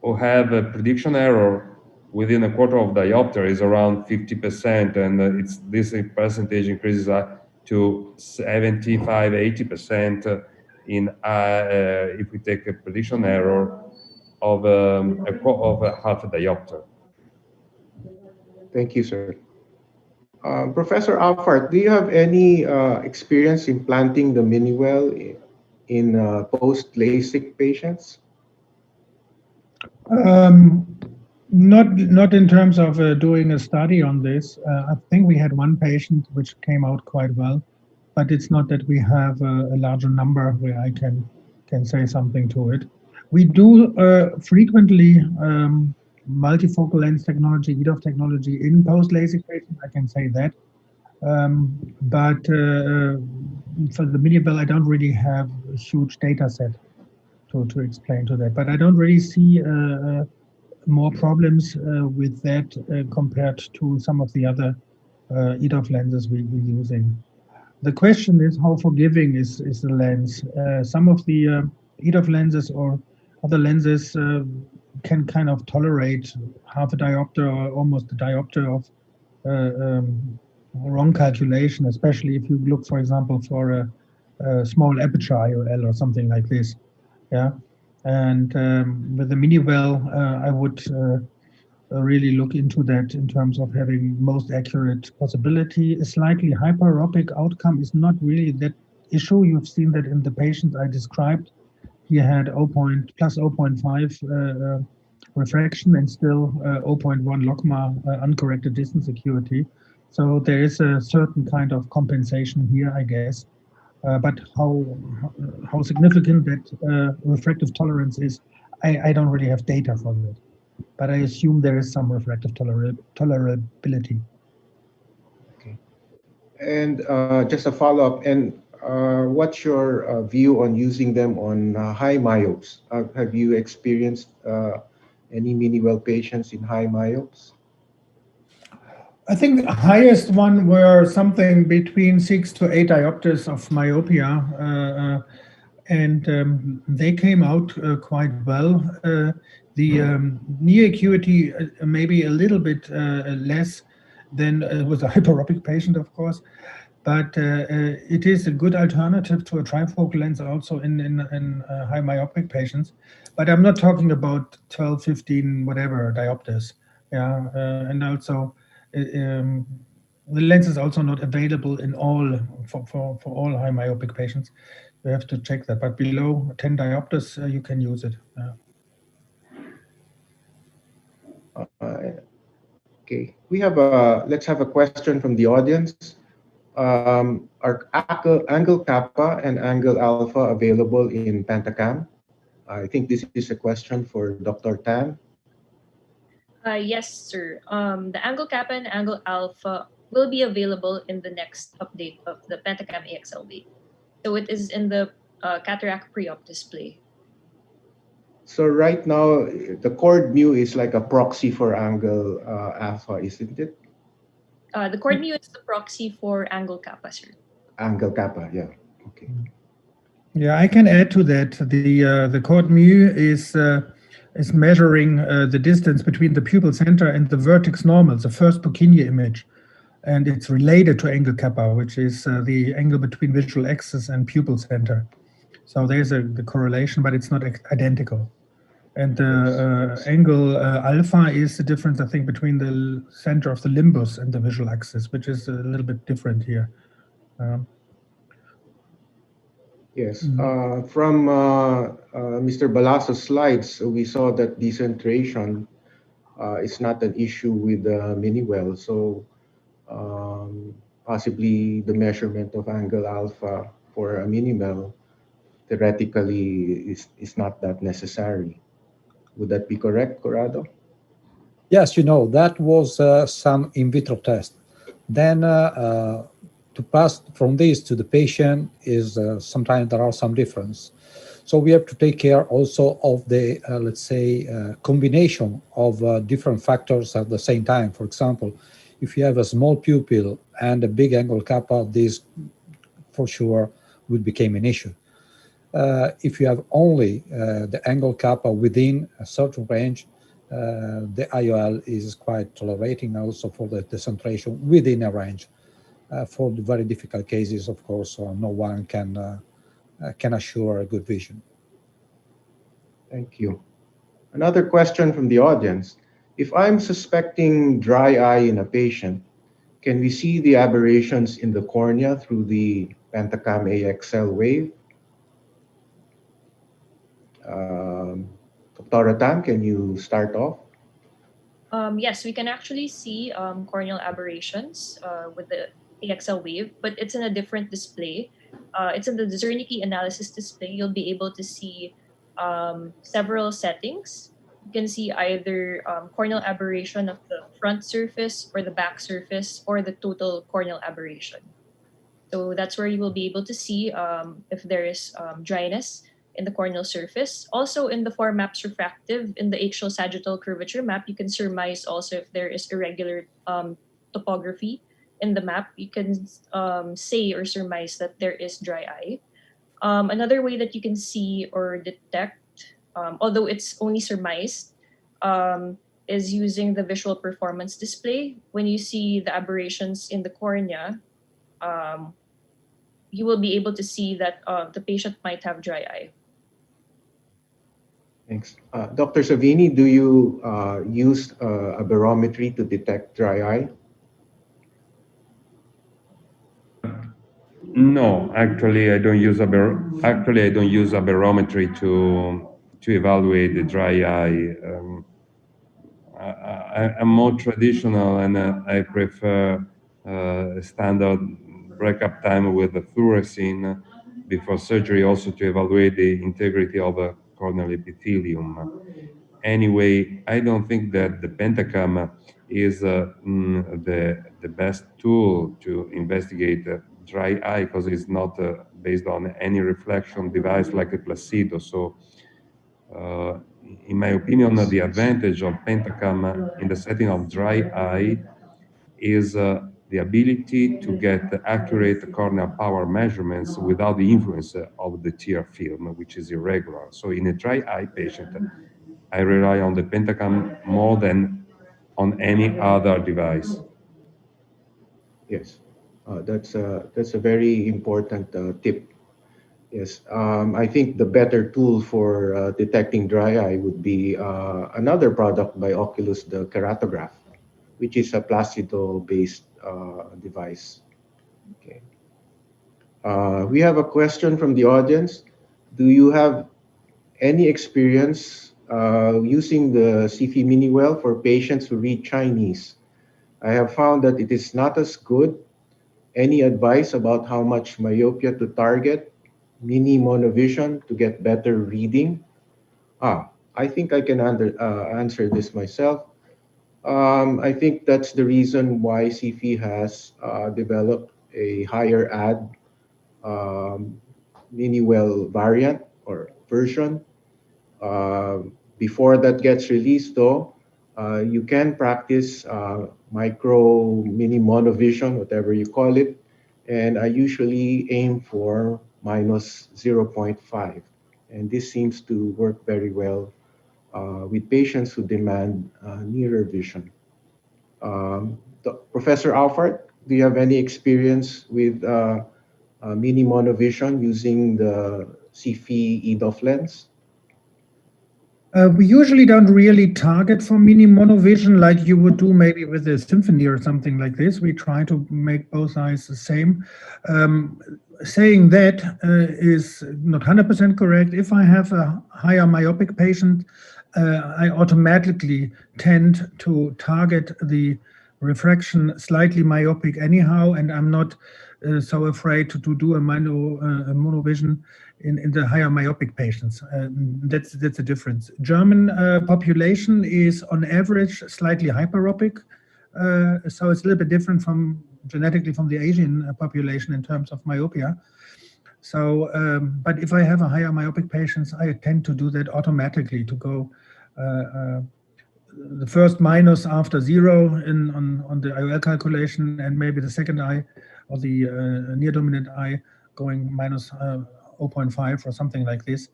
who have a prediction error within a quarter of diopter is around 50%, and it's this percentage increases to 75, 80% in if we take a prediction error of a half a diopter. Thank you, sir. Professor Alfart, do you have any experience implanting the mini well in post LASIK patients? Not in terms of doing a study on this. I think we had one patient which came out quite well, but it's not that we have a larger number where I can say something to it. We do frequently multifocal lens technology, EDOF technology in post-LASIK patients, I can say that. But for the mini well, I don't really have a huge data set to explain to that. But I don't really see more problems with that compared to some of the other EDOF lenses we're using. The question is how forgiving is the lens. Some of the EDOF lenses or other lenses can kind of tolerate half a diopter or almost a diopter of wrong calculation, especially if you look, for example, for a small aperture IOL or something like this. Yeah. And with the mini well, I would really look into that in terms of having most accurate possibility. A slightly hyperopic outcome is not really that issue. You've seen that in the patient I described. He had plus 0.5 refraction and still 0.1 logma uncorrected distance acuity. So there is a certain kind of compensation here, I guess. But how significant that refractive tolerance is, I don't really have data for that. But I assume there is some refractive tolerability. Okay. And just a follow-up, and what's your view on using them on high myopes? Have you experienced any mini-well patients in high myopes? I think the highest one were something between 6 to 8 diopters of myopia, and they came out quite well. The near acuity maybe a little bit less than with a hyperopic patient, of course, but it is a good alternative to a trifocal lens also in high myopic patients. But I'm not talking about 12, 15, whatever diopters. Yeah, and also the lens is also not available in all for all high myopic patients. You have to check that. But below 10 diopters, you can use it. Okay, let's have a question from the audience. Are angle kappa and angle alpha available in Pentacam? I think this is a question for Dr. Tan. Yes, sir. The angle kappa and angle alpha will be available in the next update of the Pentacam AXL-V. So it is in the cataract pre-op display. So right now, the cord mu is like a proxy for angle alpha, isn't it? The cord mu is the proxy for angle kappa, sir. Angle kappa, yeah. Okay. Yeah, I can add to that. The cord mu is measuring the distance between the pupil center and the vertex normal, the first Purkinje image, and it's related to angle kappa, which is the angle between visual axis and pupil center. So there's the correlation, but it's not identical. And the angle alpha is the difference, I think, between the center of the limbus and the visual axis, which is a little bit different here. Yes. From Mr. Balaso's slides, we saw that decentration is not an issue with the mini well. So possibly the measurement of angle alpha for a mini well theoretically is not that necessary. Would that be correct, Corrado? Yes, that was some in vitro test. Then to pass from this to the patient is sometimes there are some difference. So we have to take care also of the, let's say, combination of different factors at the same time. For example, if you have a small pupil and a big angle kappa, this for sure would become an issue. If you have only the angle kappa within a certain range, the IOL is quite tolerating also for the decentration within a range. For the very difficult cases, of course, no one can assure a good vision. Thank you. Another question from the audience. If I'm suspecting dry eye in a patient, can we see the aberrations in the cornea through the Pentacam AXL wave? Dr. Tan, can you start off? Yes, we can actually see corneal aberrations with the AXL wave, but it's in a different display. It's in the Zernicke analysis display. You'll be able to see several settings. You can see either corneal aberration of the front surface or the back surface or the total corneal aberration. So that's where you will be able to see if there is dryness in the corneal surface. Also in the 4 maps refractive, in the axial sagittal curvature map, you can surmise also if there is irregular topography in the map. You can say or surmise that there is dry eye. Another way that you can see or detect, although it's only surmised, is using the visual performance display. When you see the aberrations in the cornea, you will be able to see that the patient might have dry eye. Thanks. Dr. Savini, do you use a barometry to detect dry eye? No, actually, I don't use a barometry to evaluate the dry eye. I'm more traditional, and I prefer standard breakup time with the fluorescein before surgery, also to evaluate the integrity of a corneal epithelium. Anyway, I don't think that the Pentacam is the best tool to investigate dry eye, because it's not based on any reflection device like a placebo. So, in my opinion, the advantage of Pentacam in the setting of dry eye is the ability to get accurate corneal power measurements without the influence of the tear film, which is irregular. So in a dry eye patient, I rely on the Pentacam more than on any other device. Yes, that's a very important tip. Yes, I think the better tool for detecting dry eye would be another product by Oculus, the keratograph, which is a Placido-based device. Okay. We have a question from the audience. Do you have any experience using the CFI Mini Well for patients who read Chinese? I have found that it is not as good. Any advice about how much myopia to target, mini monovision to get better reading? I think I can answer this myself. I think that's the reason why CFI has developed a higher ad mini well variant or version. Before that gets released, though, you can practice micro, mini monovision, whatever you call it, and I usually aim for minus 0.5. And this seems to work very well with patients who demand nearer vision. Professor Alford, do you have any experience with mini monovision using the CFI EDOF lens? We usually don't really target for mini monovision like you would do maybe with a symphony or something like this. We try to make both eyes the same. Saying that is not 100% correct. If I have a higher myopic patient, I automatically tend to target the refraction slightly myopic anyhow, and I'm not so afraid to do a monovision in the higher myopic patients. That's a difference. German population is on average slightly hyperopic, so it's a little bit different from genetically from the Asian population in terms of myopia. So, but if I have a higher myopic patients, I tend to do that automatically to go the first minus after 0 on the IOL calculation, and maybe the second eye or the near dominant eye going minus 0.5 or something like this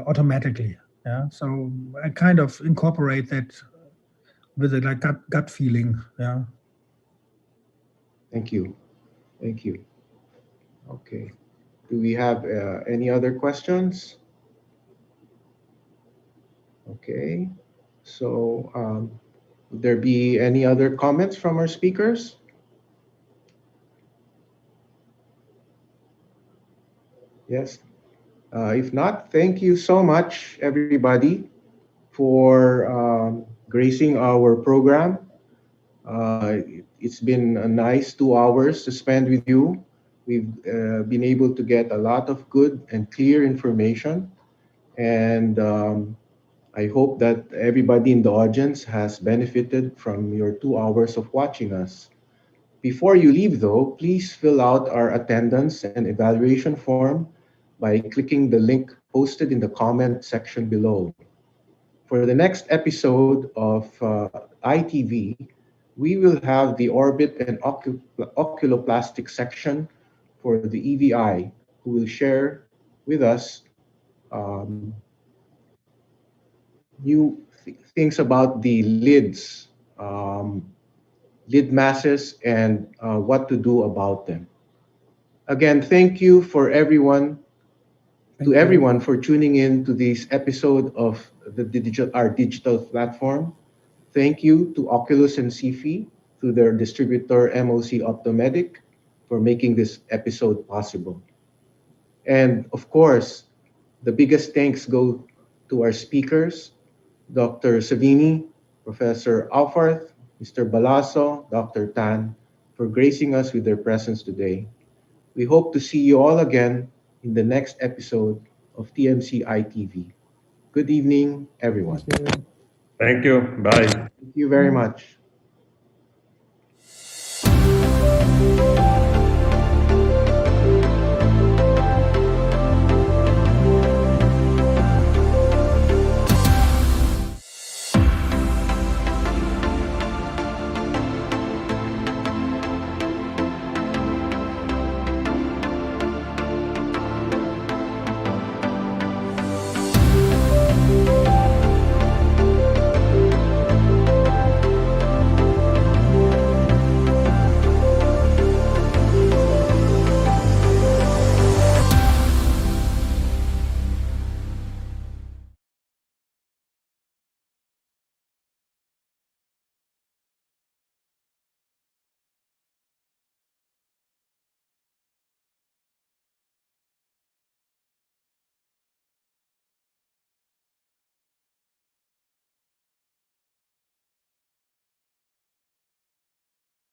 automatically. Yeah, so I kind of incorporate that with a like gut feeling. Yeah. Thank you. Thank you. Okay. Do we have any other questions? Okay. So, would there be any other comments from our speakers? Yes. If not, thank you so much, everybody, for gracing our program. It's been a nice 2 hours to spend with you. We've been able to get a lot of good and clear information. And I hope that everybody in the audience has benefited from your 2 hours of watching us. Before you leave, though, please fill out our attendance and evaluation form by clicking the link posted in the comment section below. For the next episode of EyeTV, we will have the orbit and oculoplastic section for the EVI, who will share with us new things about the lids, lid masses, and what to do about them. Again, thank you for everyone for tuning in to this episode of our digital platform. Thank you to Oculus and Sifi, through their distributor MOC Optomedic, for making this episode possible. And of course, the biggest thanks go to our speakers, Dr. Savini, Professor Alfarth, Mr. Balaso, Dr. Tan, for gracing us with their presence today. We hope to see you all again in the next episode of TMC ITV. Good evening, everyone. Thank you. Thank you. Bye. Thank you very much.